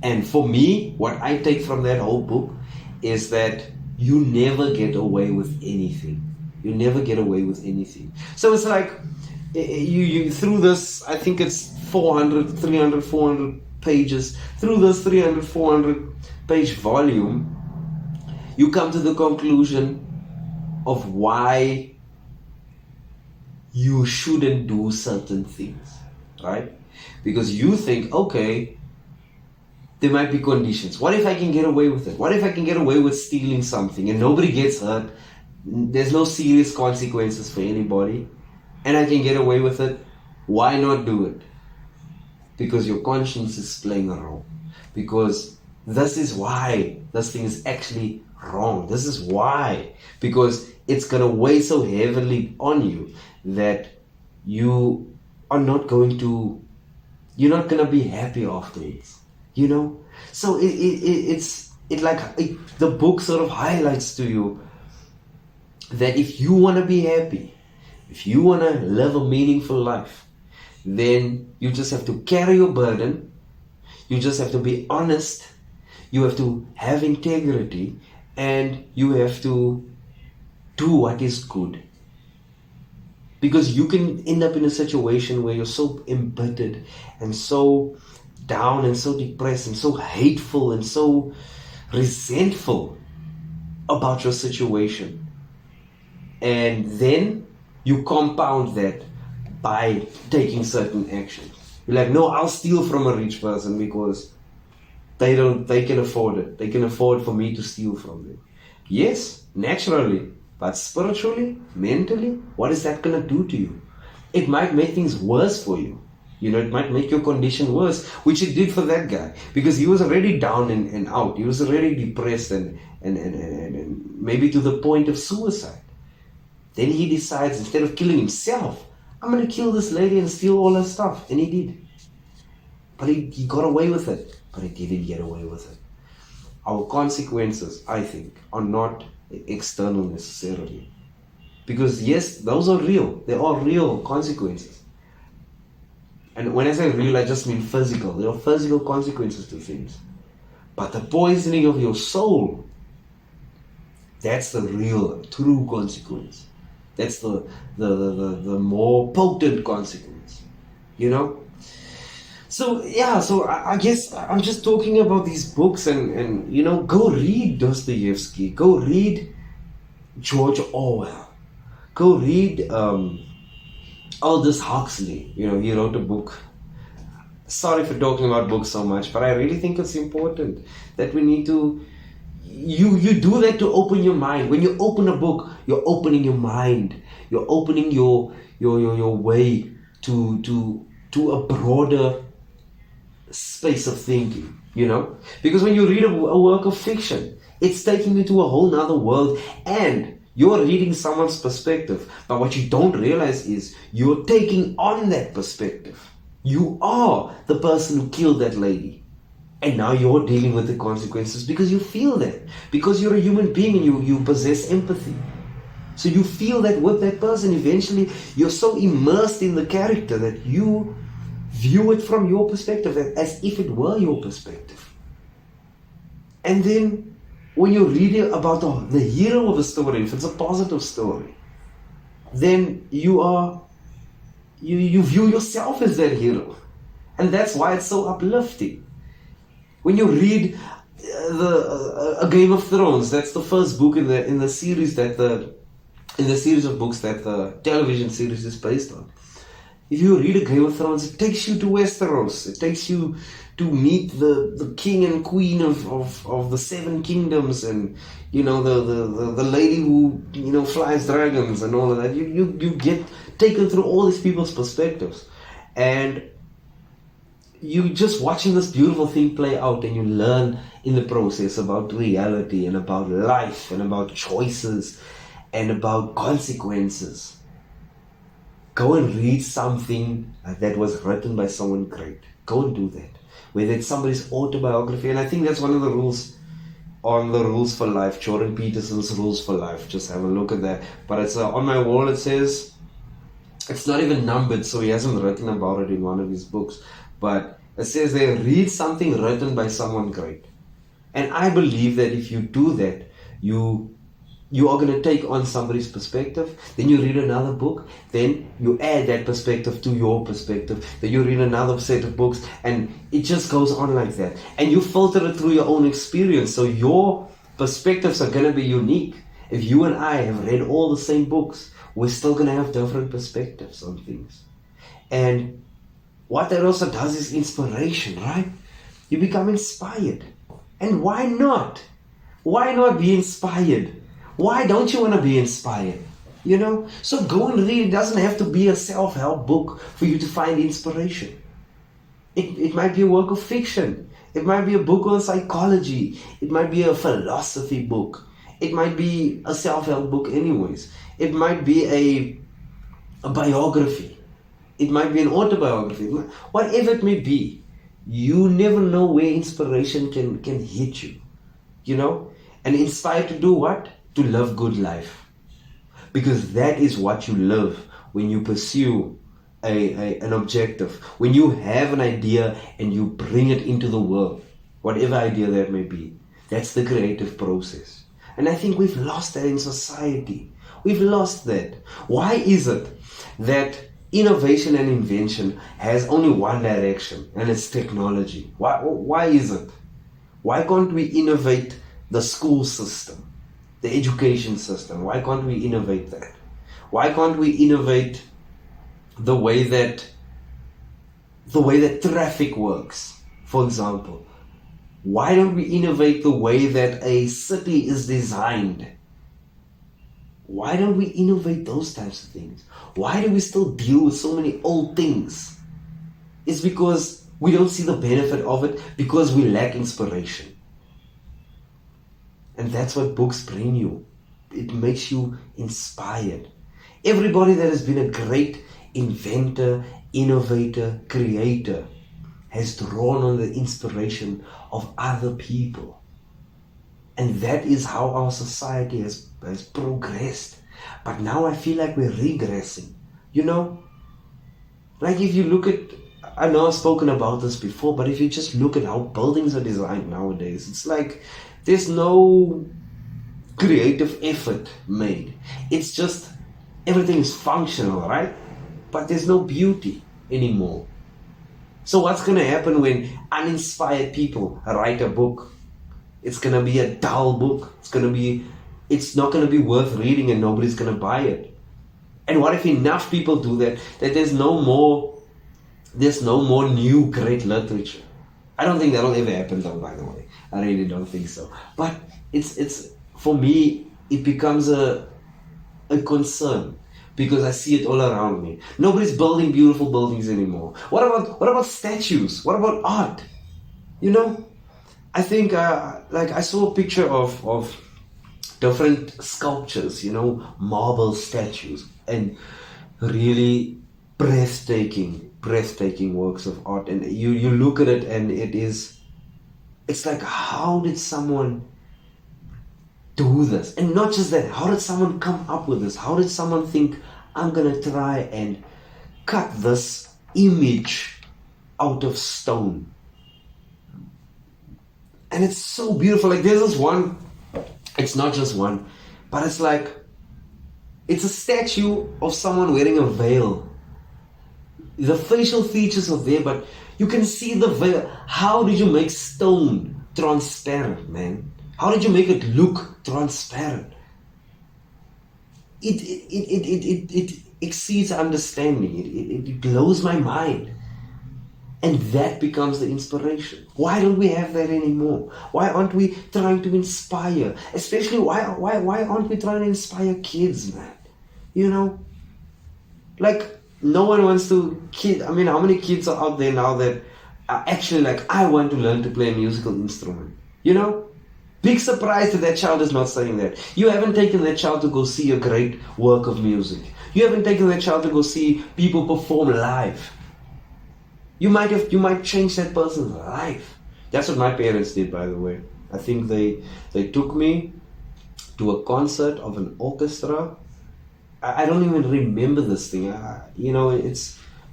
And for me, what I take from that whole book is that you never get away with anything. You never get away with anything. So it's like, you through this, I think it's 400 pages, through this 300, 400 page volume, you come to the conclusion of why you shouldn't do certain things, right? Because you think, okay, there might be conditions. What if I can get away with it? What if I can get away with stealing something and nobody gets hurt? There's no serious consequences for anybody, and I can get away with it. Why not do it? Because your conscience is playing a role. Because this is why this thing is actually wrong. This is why. Because it's going to weigh so heavily on you that you are not going to, you're not going to be happy afterwards. So the book sort of highlights to you that if you want to be happy, if you want to live a meaningful life, then you just have to carry your burden. You just have to be honest. You have to have integrity, and you have to do what is good. Because you can end up in a situation where you're so embittered and so down and so depressed and so hateful and so resentful about your situation. And then you compound that by taking certain actions. You're like, no, I'll steal from a rich person because they can afford it. They can afford for me to steal from them. Yes, naturally, but spiritually, mentally, what is that going to do to you? It might make things worse for you. It might make your condition worse, which it did for that guy, because he was already down and out. He was already depressed and maybe to the point of suicide. Then he decides, instead of killing himself, I'm going to kill this lady and steal all her stuff. And he did. But he got away with it. But he didn't get away with it. Our consequences, I think, are not external necessarily. Because yes, those are real. They are real consequences. And when I say real, I just mean physical. There are physical consequences to things. But the poisoning of your soul, that's the real, true consequence. That's the more potent consequence. So yeah, so I guess I'm just talking about these books, and go read Dostoevsky, go read George Orwell, go read Aldous Huxley. He wrote a book. Sorry for talking about books so much, but I really think it's important that we need to. You do that to open your mind. When you open a book, you're opening your mind. You're opening your way to a broader space of thinking. Because when you read a work of fiction, it's taking you to a whole nother world, and you're reading someone's perspective. But what you don't realize is you're taking on that perspective. You are the person who killed that lady, and now you're dealing with the consequences because you feel that, because you're a human being and you possess empathy. So you feel that with that person. Eventually you're so immersed in the character that you view it from your perspective, as if it were your perspective. And then when you read about the hero of a story, if it's a positive story, then you view yourself as that hero. And that's why it's so uplifting. When you read a Game of Thrones, that's the first book in the series of books that the television series is based on. If you read a Game of Thrones, it takes you to Westeros. It takes you to meet the king and queen of the seven kingdoms, and the lady who flies dragons and all of that. You get taken through all these people's perspectives, and you just watching this beautiful thing play out, and you learn in the process about reality and about life and about choices and about consequences. Go and read something that was written by someone great. Go and do that. Whether it's somebody's autobiography, and I think that's one of the rules on the Rules for Life, Jordan Peterson's Rules for Life. Just have a look at that. But it's on my wall. It says, it's not even numbered, so he hasn't written about it in one of his books. But it says there, read something written by someone great. And I believe that if you do that, you are going to take on somebody's perspective. Then you read another book. Then you add that perspective to your perspective. Then you read another set of books. And it just goes on like that. And you filter it through your own experience. So your perspectives are going to be unique. If you and I have read all the same books, we're still going to have different perspectives on things. And what that also does is inspiration, right? You become inspired. And why not? Why not be inspired? Why don't you want to be inspired? So go and read. It doesn't have to be a self-help book for you to find inspiration. It might be a work of fiction. It might be a book on psychology. It might be a philosophy book. It might be a self-help book anyways. It might be a biography. It might be an autobiography. Whatever it may be, you never know where inspiration can hit you. And inspired to do what? To live good life. Because that is what you live when you pursue an objective. When you have an idea and you bring it into the world, whatever idea that may be. That's the creative process. And I think we've lost that in society. We've lost that. Why is it that innovation and invention has only one direction, and it's technology? Why is it? Why can't we innovate the school system, the education system? Why can't we innovate that? Why can't we innovate the way that traffic works, for example? Why don't we innovate the way that a city is designed? Why don't we innovate those types of things? Why do we still deal with so many old things? It's because we don't see the benefit of it, because we lack inspiration. And that's what books bring you. It makes you inspired. Everybody that has been a great inventor, innovator, creator has drawn on the inspiration of other people. And that is how our society has progressed. But now I feel like we're regressing. Like if you look at, I know I've spoken about this before, but if you just look at how buildings are designed nowadays, it's like there's no creative effort made. It's just everything is functional, right? But there's no beauty anymore. So what's going to happen when uninspired people write a book? It's going to be a dull book. It's not going to be worth reading, and nobody's going to buy it. And what if enough people do that there's no more new great literature? I don't think that'll ever happen, though, by the way. I really don't think so. But it's for me, it becomes a concern, because I see it all around me. Nobody's building beautiful buildings anymore. What about statues? What about art? I think I saw a picture of different sculptures, marble statues, and really breathtaking works of art. And you look at it, and it's like, how did someone do this? And not just that, how did someone come up with this? How did someone think, I'm gonna try and cut this image out of stone? And it's so beautiful. Like, there's this one, it's not just one, but it's like, it's a statue of someone wearing a veil. The facial features are there, but you can see the veil. How did you make stone transparent, man? How did you make it look transparent? It exceeds understanding. It blows my mind. And that becomes the inspiration. Why don't we have that anymore? Why aren't we trying to inspire? Especially, why aren't we trying to inspire kids, man? Like, no one wants to how many kids are out there now that are actually like, I want to learn to play a musical instrument? Big surprise that child is not saying that. You haven't taken that child to go see a great work of music. You haven't taken that child to go see people perform live. You might change that person's life. That's what my parents did, by the way. I think they took me to a concert of an orchestra. I don't even remember this thing.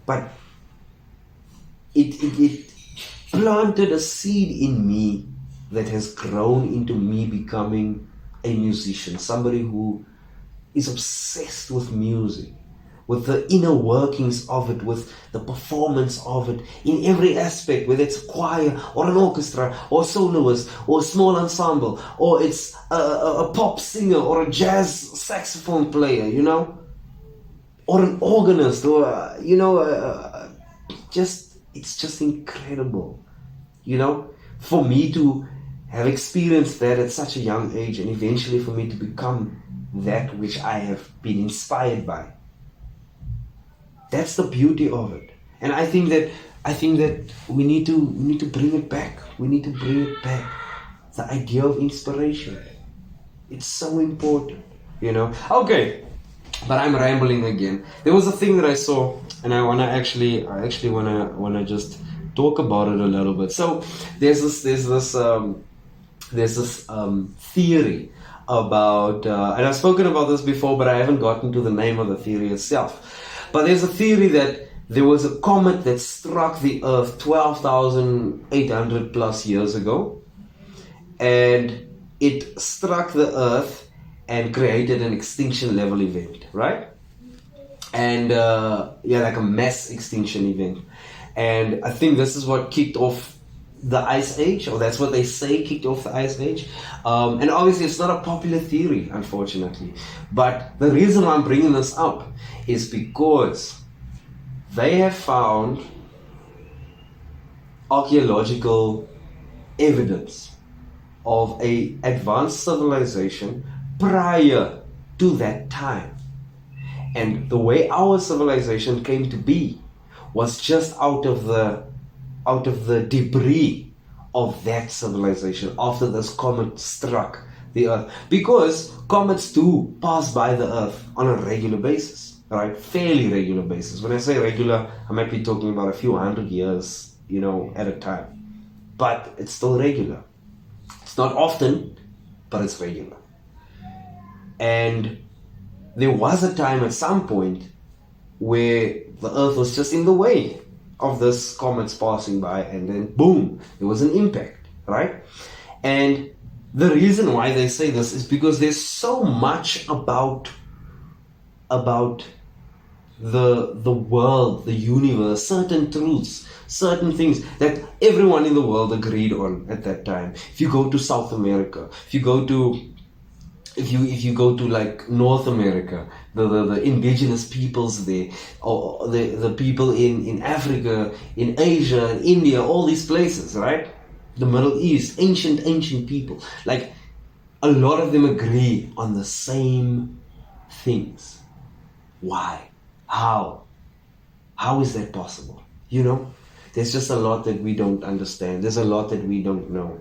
But it planted a seed in me that has grown into me becoming a musician, somebody who is obsessed with music, with the inner workings of it, with the performance of it in every aspect, whether it's a choir or an orchestra or a soloist or a small ensemble, or it's a pop singer or a jazz saxophone player, or an organist, or it's just incredible, for me to have experienced that at such a young age, and eventually for me to become that which I have been inspired by. That's the beauty of it. And I think that we need to bring it back. We need to bring it back. The idea of inspiration. It's so important, Okay, but I'm rambling again. There was a thing that I saw, and I actually wanna just talk about it a little bit. So there's this theory about, and I've spoken about this before, but I haven't gotten to the name of the theory itself. But there's a theory that there was a comet that struck the Earth 12,800 plus years ago, and it struck the Earth and created an extinction level event, right? And like a mass extinction event. And I think this is what kicked off the Ice Age, or that's what they say kicked off the Ice Age. And obviously it's not a popular theory, unfortunately. But the reason why I'm bringing this up is because they have found archaeological evidence of a advanced civilization prior to that time. And the way our civilization came to be was just out of the debris of that civilization after this comet struck the Earth. Because comets do pass by the Earth on a regular basis, right? Fairly regular basis. When I say regular, I might be talking about a few hundred years, at a time. But it's still regular. It's not often, but it's regular. And there was a time at some point where the Earth was just in the way of this comet's passing by, and then boom, there was an impact, right? And the reason why they say this is because there's so much about the world, the universe, certain truths, certain things that everyone in the world agreed on at that time. If you go to South America, if you go to like North America, the indigenous peoples there, or the people in Africa, in Asia, in India, all these places, right? The Middle East, ancient people, like a lot of them agree on the same things. Why? How is that possible? There's just a lot that we don't understand. There's a lot that we don't know.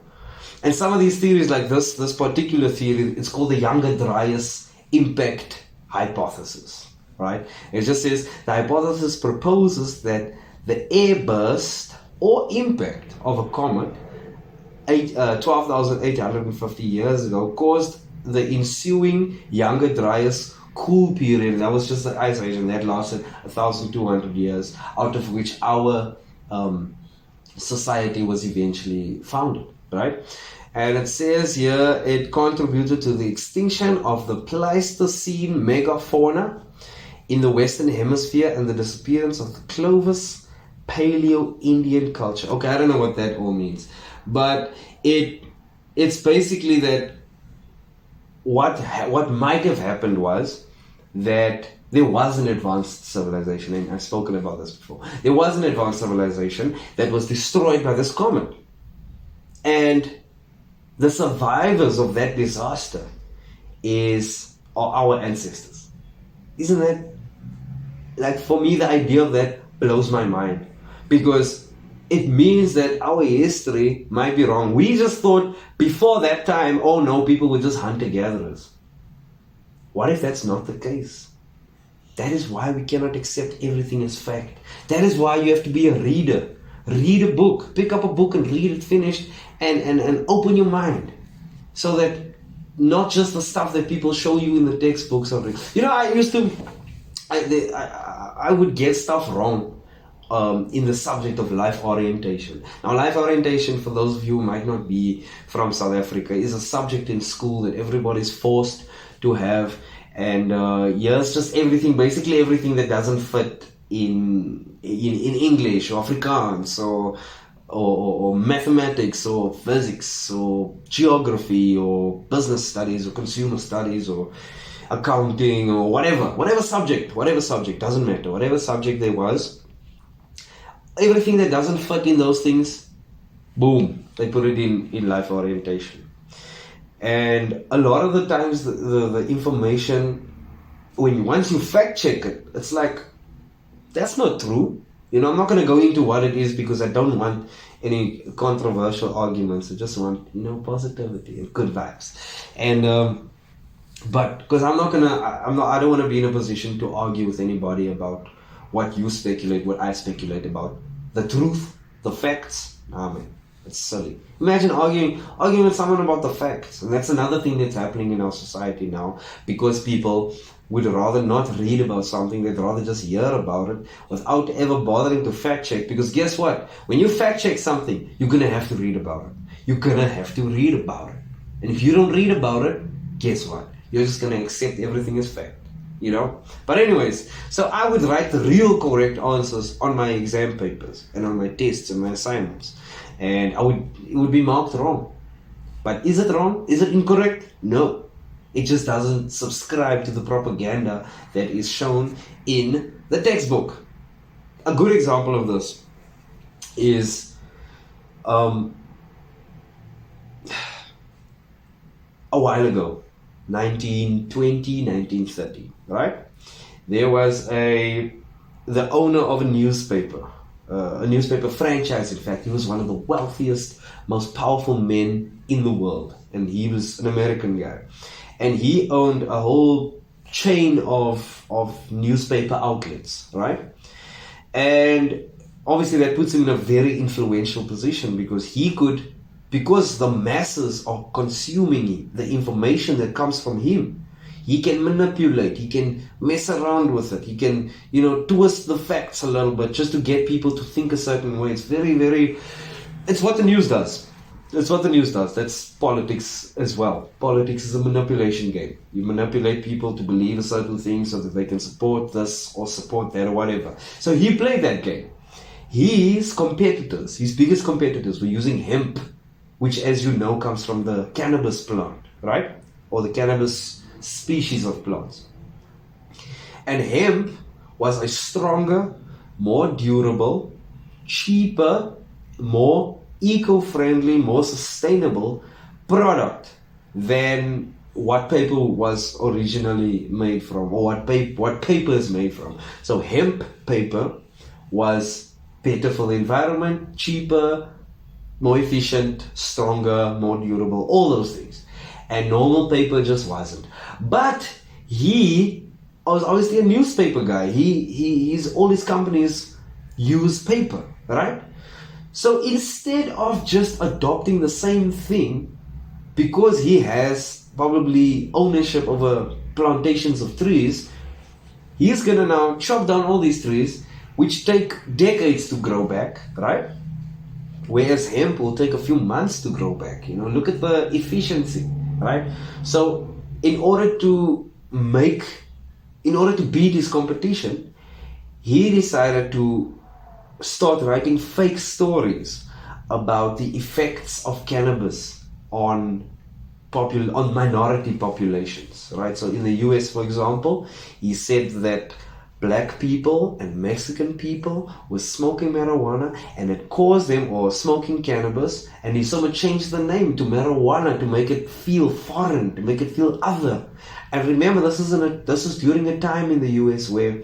And some of these theories, like this particular theory, it's called the Younger Dryas impact hypothesis, right? It just says the hypothesis proposes that the airburst or impact of a comet 12,850 years ago caused the ensuing Younger Dryas cool period. That was just the ice age, and that lasted 1,200 years, out of which our society was eventually founded, right? And it says here it contributed to the extinction of the Pleistocene megafauna in the Western Hemisphere and the disappearance of the Clovis Paleo-Indian culture. Okay, I don't know what that all means, but it's basically that what might have happened was that there was an advanced civilization, and I've spoken about this before. There was an advanced civilization that was destroyed by this comet. And the survivors of that disaster are our ancestors. Isn't that, like, for me, the idea of that blows my mind, because it means that our history might be wrong. We just thought before that time, oh no, people were just hunter-gatherers. What if that's not the case? That is why we cannot accept everything as fact. That is why you have to be a reader. Read a book. Pick up a book and read it finished, and open your mind, so that not just the stuff that people show you in the textbooks are real. I would get stuff wrong in the subject of life orientation. Now, life orientation, for those of you who might not be from South Africa, is a subject in school that everybody's forced to have. And it's just basically everything that doesn't fit in English or Afrikaans or mathematics or physics or geography or business studies or consumer studies or accounting or whatever subject, doesn't matter, whatever subject there was, everything that doesn't fit in those things, boom, they put it in life orientation. And a lot of the times the information, once you fact check it, it's like, that's not true. I'm not going to go into what it is, because I don't want any controversial arguments. I just want, positivity and good vibes. And but because I don't want to be in a position to argue with anybody about what you speculate, what I speculate about. The truth, the facts, man, it's silly. Imagine arguing with someone about the facts. And that's another thing that's happening in our society now, because people would rather not read about something, they'd rather just hear about it without ever bothering to fact check. Because guess what? When you fact check something, you're going to have to read about it. You're going to have to read about it. And if you don't read about it, guess what? You're just going to accept everything as fact. But anyways, so I would write the real correct answers on my exam papers and on my tests and my assignments. And it would be marked wrong. But is it wrong? Is it incorrect? No. It just doesn't subscribe to the propaganda that is shown in the textbook. A good example of this is a while ago, 1920, 1930, right? There was the owner of a newspaper franchise, in fact. He was one of the wealthiest, most powerful men in the world. And he was an American guy. And he owned a whole chain of newspaper outlets, right? And obviously that puts him in a very influential position, because because the masses are consuming the information that comes from him, he can manipulate, he can mess around with it, he can, twist the facts a little bit just to get people to think a certain way. It's very, very, it's what the news does. That's what the news does. That's politics as well. Politics is a manipulation game. You manipulate people to believe a certain thing so that they can support this or support that or whatever. So he played that game. His competitors, his biggest competitors, were using hemp, which, as you know, comes from the cannabis plant, right? Or the cannabis species of plants. And hemp was a stronger, more durable, cheaper, more eco-friendly, more sustainable product than what paper was originally made from, or what paper is made from. So hemp paper was better for the environment, cheaper, more efficient, stronger, more durable, all those things. And normal paper just wasn't. But he was obviously a newspaper guy. All his companies use paper, right? So instead of just adopting the same thing, because he has probably ownership over plantations of trees, he's gonna now chop down all these trees, which take decades to grow back, right? Whereas hemp will take a few months to grow back. Look at the efficiency, right? So in order to beat his competition, he decided to start writing fake stories about the effects of cannabis on minority populations, right? So in the US, for example, he said that black people and Mexican people were smoking marijuana and it caused them, or smoking cannabis, and he sort of changed the name to marijuana to make it feel foreign, to make it feel other. And remember, this is during a time in the US where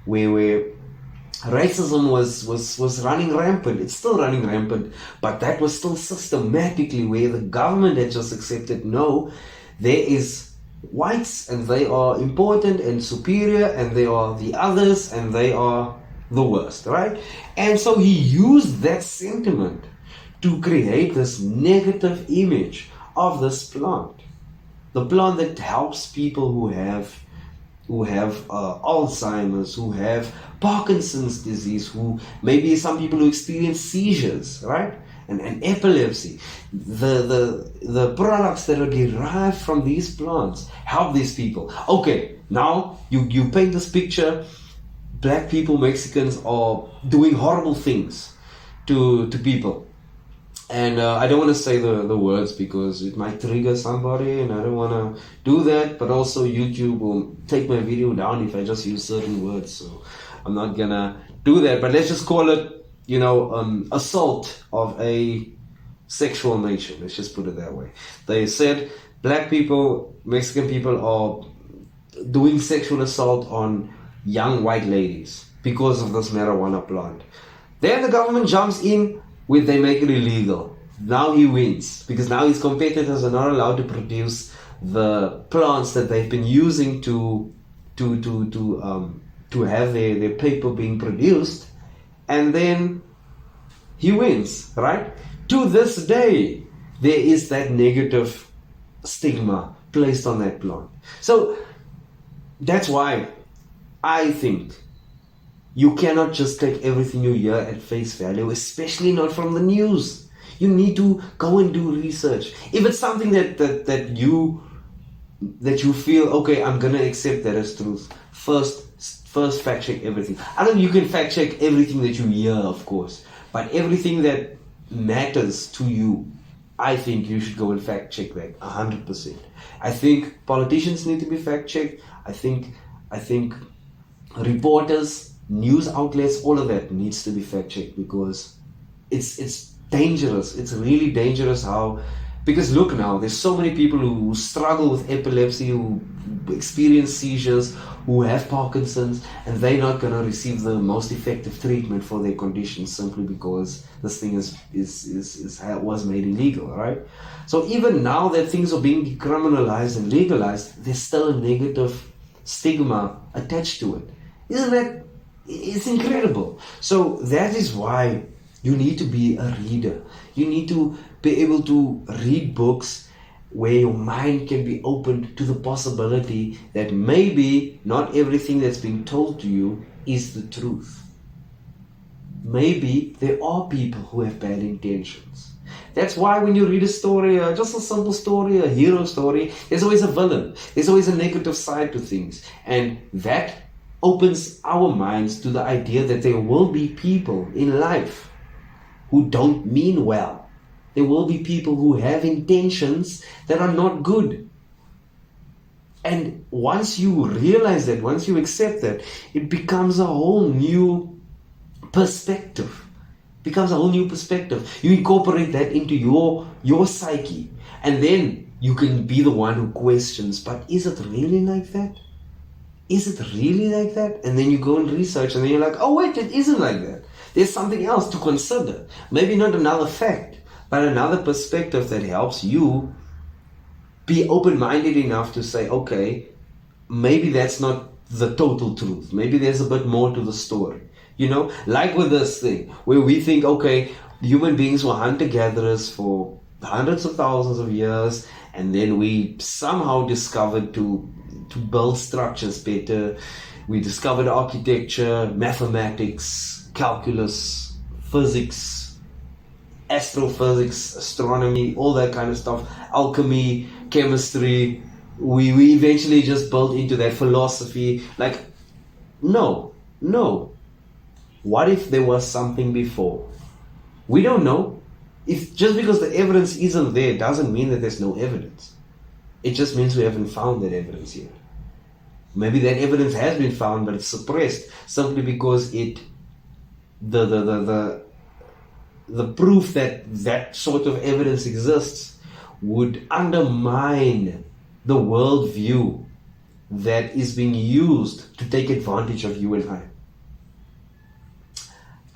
racism was running rampant. It's still running rampant, but that was still systematically, where the government had just accepted, no, there is whites and they are important and superior, and they are the others and they are the worst, right? And so he used that sentiment to create this negative image of this plant. The plant that helps people who have Alzheimer's, who have Parkinson's disease, who maybe some people who experience seizures, right? And epilepsy. The products that are derived from these plants help these people. Okay, now you paint this picture. Black people, Mexicans are doing horrible things to people. And I don't want to say the words because it might trigger somebody, and I don't want to do that. But also YouTube will take my video down if I just use certain words. So I'm not going to do that. But let's just call it, assault of a sexual nature. Let's just put it that way. They said black people, Mexican people are doing sexual assault on young white ladies because of this marijuana plant. Then the government jumps in with they make it illegal. Now he wins because now his competitors are not allowed to produce the plants that they've been using to have their paper being produced, and then he wins, right? To this day, there is that negative stigma placed on that plant. So that's why I think you cannot just take everything you hear at face value, especially not from the news. You need to go and do research. If it's something that you feel, okay, I'm gonna accept that as truth, first fact check everything. I don't know, you can fact check everything that you hear, of course, but everything that matters to you, I think you should go and fact check that 100%. I think politicians need to be fact checked. I think reporters, news outlets, all of that needs to be fact checked, because it's dangerous. It's really dangerous because look now, there's so many people who struggle with epilepsy, who experience seizures, who have Parkinson's, and they're not going to receive the most effective treatment for their conditions simply because this thing was made illegal, right? So even now that things are being decriminalized and legalized, there's still a negative stigma attached to it. Isn't that? It's incredible. So that is why you need to be a reader. You need to be able to read books where your mind can be opened to the possibility that maybe not everything that's being told to you is the truth. Maybe there are people who have bad intentions. That's why when you read a story, just a simple story, a hero story, there's always a villain. There's always a negative side to things. And that opens our minds to the idea that there will be people in life who don't mean well. There will be people who have intentions that are not good. And once you realize that, once you accept that, it becomes a whole new perspective. Becomes a whole new perspective. You incorporate that into your psyche, and then you can be the one who questions, but is it really like that? Is it really like that? And then you go and research, and then you're like, oh wait, it isn't like that. There's something else to consider. Maybe not another fact, but another perspective that helps you be open-minded enough to say, okay, maybe that's not the total truth. Maybe there's a bit more to the story. You know, like with this thing, where we think, okay, human beings were hunter-gatherers for hundreds of thousands of years, and then we somehow discovered to build structures better. We discovered architecture, mathematics, calculus, physics, astrophysics, astronomy, all that kind of stuff, alchemy, chemistry. We eventually just built into that philosophy. Like, no. What if there was something before? We don't know. If just because the evidence isn't there doesn't mean that there's no evidence. It just means we haven't found that evidence yet. Maybe that evidence has been found, but it's suppressed simply because the proof that sort of evidence exists would undermine the worldview that is being used to take advantage of you and I.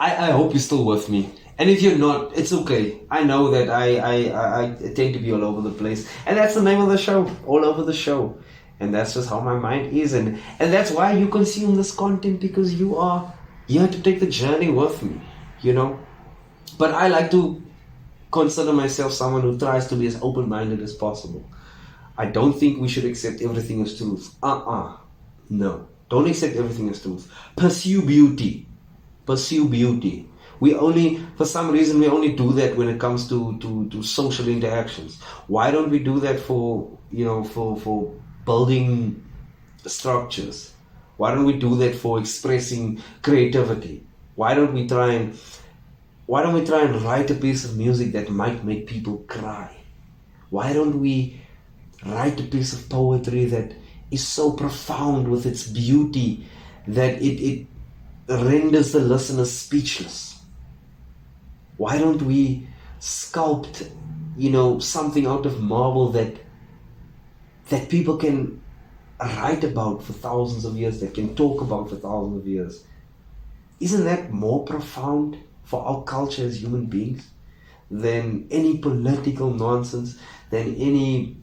I hope you're still with me. And if you're not, it's okay. I know that I tend to be all over the place. And that's the name of the show, all over the show. And that's just how my mind is. And that's why you consume this content, because you are here to take the journey with me, you know. But I like to consider myself someone who tries to be as open-minded as possible. I don't think we should accept everything as truth. No. Don't accept everything as truth. Pursue beauty. Pursue beauty. For some reason, we only do that when it comes to social interactions. Why don't we do that for building structures? Why don't we do that for expressing creativity? Why don't we try and write a piece of music that might make people cry? Why don't we write a piece of poetry that is so profound with its beauty that it renders the listener speechless? Why don't we sculpt, something out of marble that people can write about for thousands of years, that can talk about for thousands of years? Isn't that more profound for our culture as human beings than any political nonsense, than any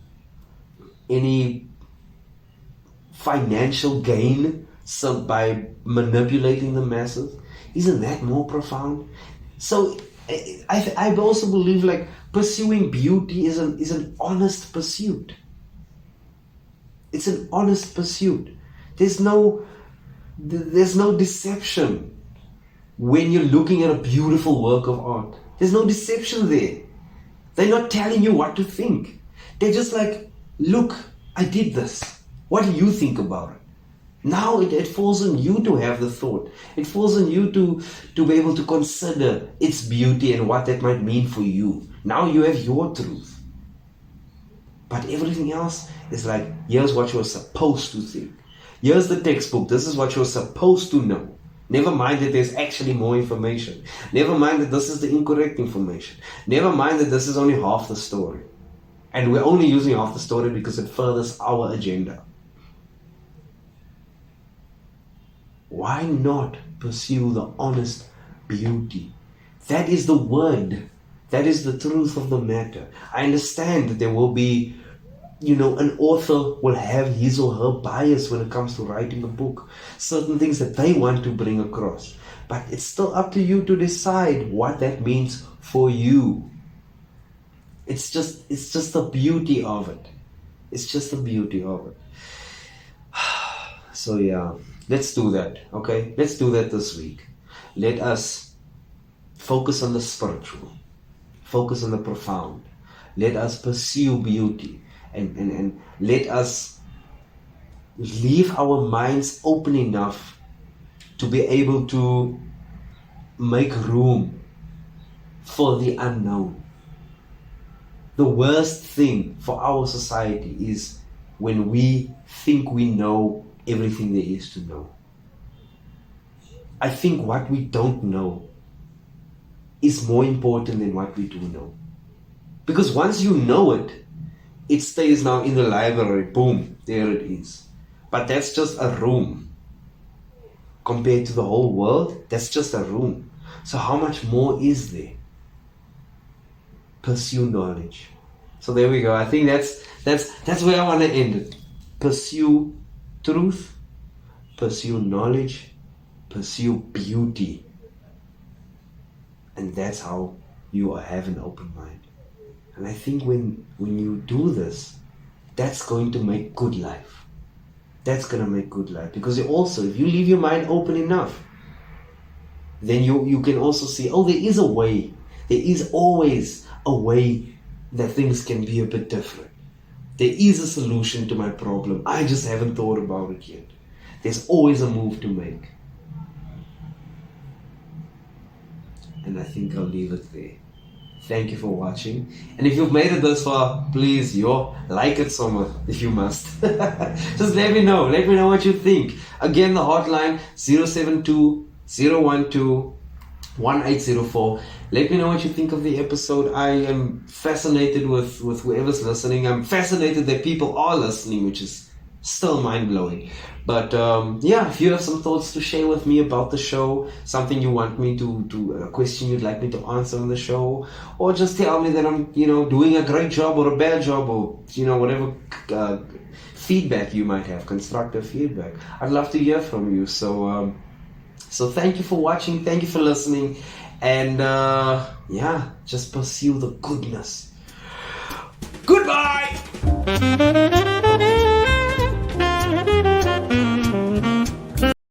financial gain by manipulating the masses? Isn't that more profound? So I also believe, like, pursuing beauty is an honest pursuit. It's an honest pursuit. There's no deception when you're looking at a beautiful work of art. There's no deception there. They're not telling you what to think. They're just like, look, I did this. What do you think about it? Now it falls on you to have the thought. It falls on you to be able to consider its beauty and what that might mean for you. Now you have your truth. But everything else is like, here's what you're supposed to think. Here's the textbook. This is what you're supposed to know. Never mind that there's actually more information. Never mind that this is the incorrect information. Never mind that this is only half the story. And we're only using half the story because it furthers our agenda. Why not pursue the honest beauty? That is the word. That is the truth of the matter. I understand that there will be, an author will have his or her bias when it comes to writing a book. Certain things that they want to bring across. But it's still up to you to decide what that means for you. It's just the beauty of it. It's just the beauty of it. So yeah, let's do that, okay? Let's do that this week. Let us focus on the spiritual. focus on the profound. Let us pursue beauty, and let us leave our minds open enough to be able to make room for the unknown. The worst thing for our society is when we think we know everything there is to know. I think what we don't know is more important than what we do know. Because once you know it, it stays now in the library. Boom, there it is. But that's just a room. Compared to the whole world, that's just a room. So how much more is there? Pursue knowledge. So there we go. I think that's where I want to end it. Pursue truth, pursue knowledge, pursue beauty. And that's how you have an open mind. And I think when you do this, that's going to make good life. That's going to make good life. Because also, if you leave your mind open enough, then you can also see, oh, there is a way. There is always a way that things can be a bit different. There is a solution to my problem. I just haven't thought about it yet. There's always a move to make. And I think I'll leave it there. Thank you for watching. And if you've made it this far, please, like it so much, if you must. Just let me know. Let me know what you think. Again, the hotline, 072-012-1804. Let me know what you think of the episode. I am fascinated with whoever's listening. I'm fascinated that people are listening, which is still mind-blowing. But if you have some thoughts to share with me about the show, something you want me to a question you'd like me to answer on the show, or just tell me that I'm doing a great job or a bad job, or whatever feedback you might have, constructive feedback, I'd love to hear from you. So thank you for watching, thank you for listening, and just pursue the goodness. Goodbye.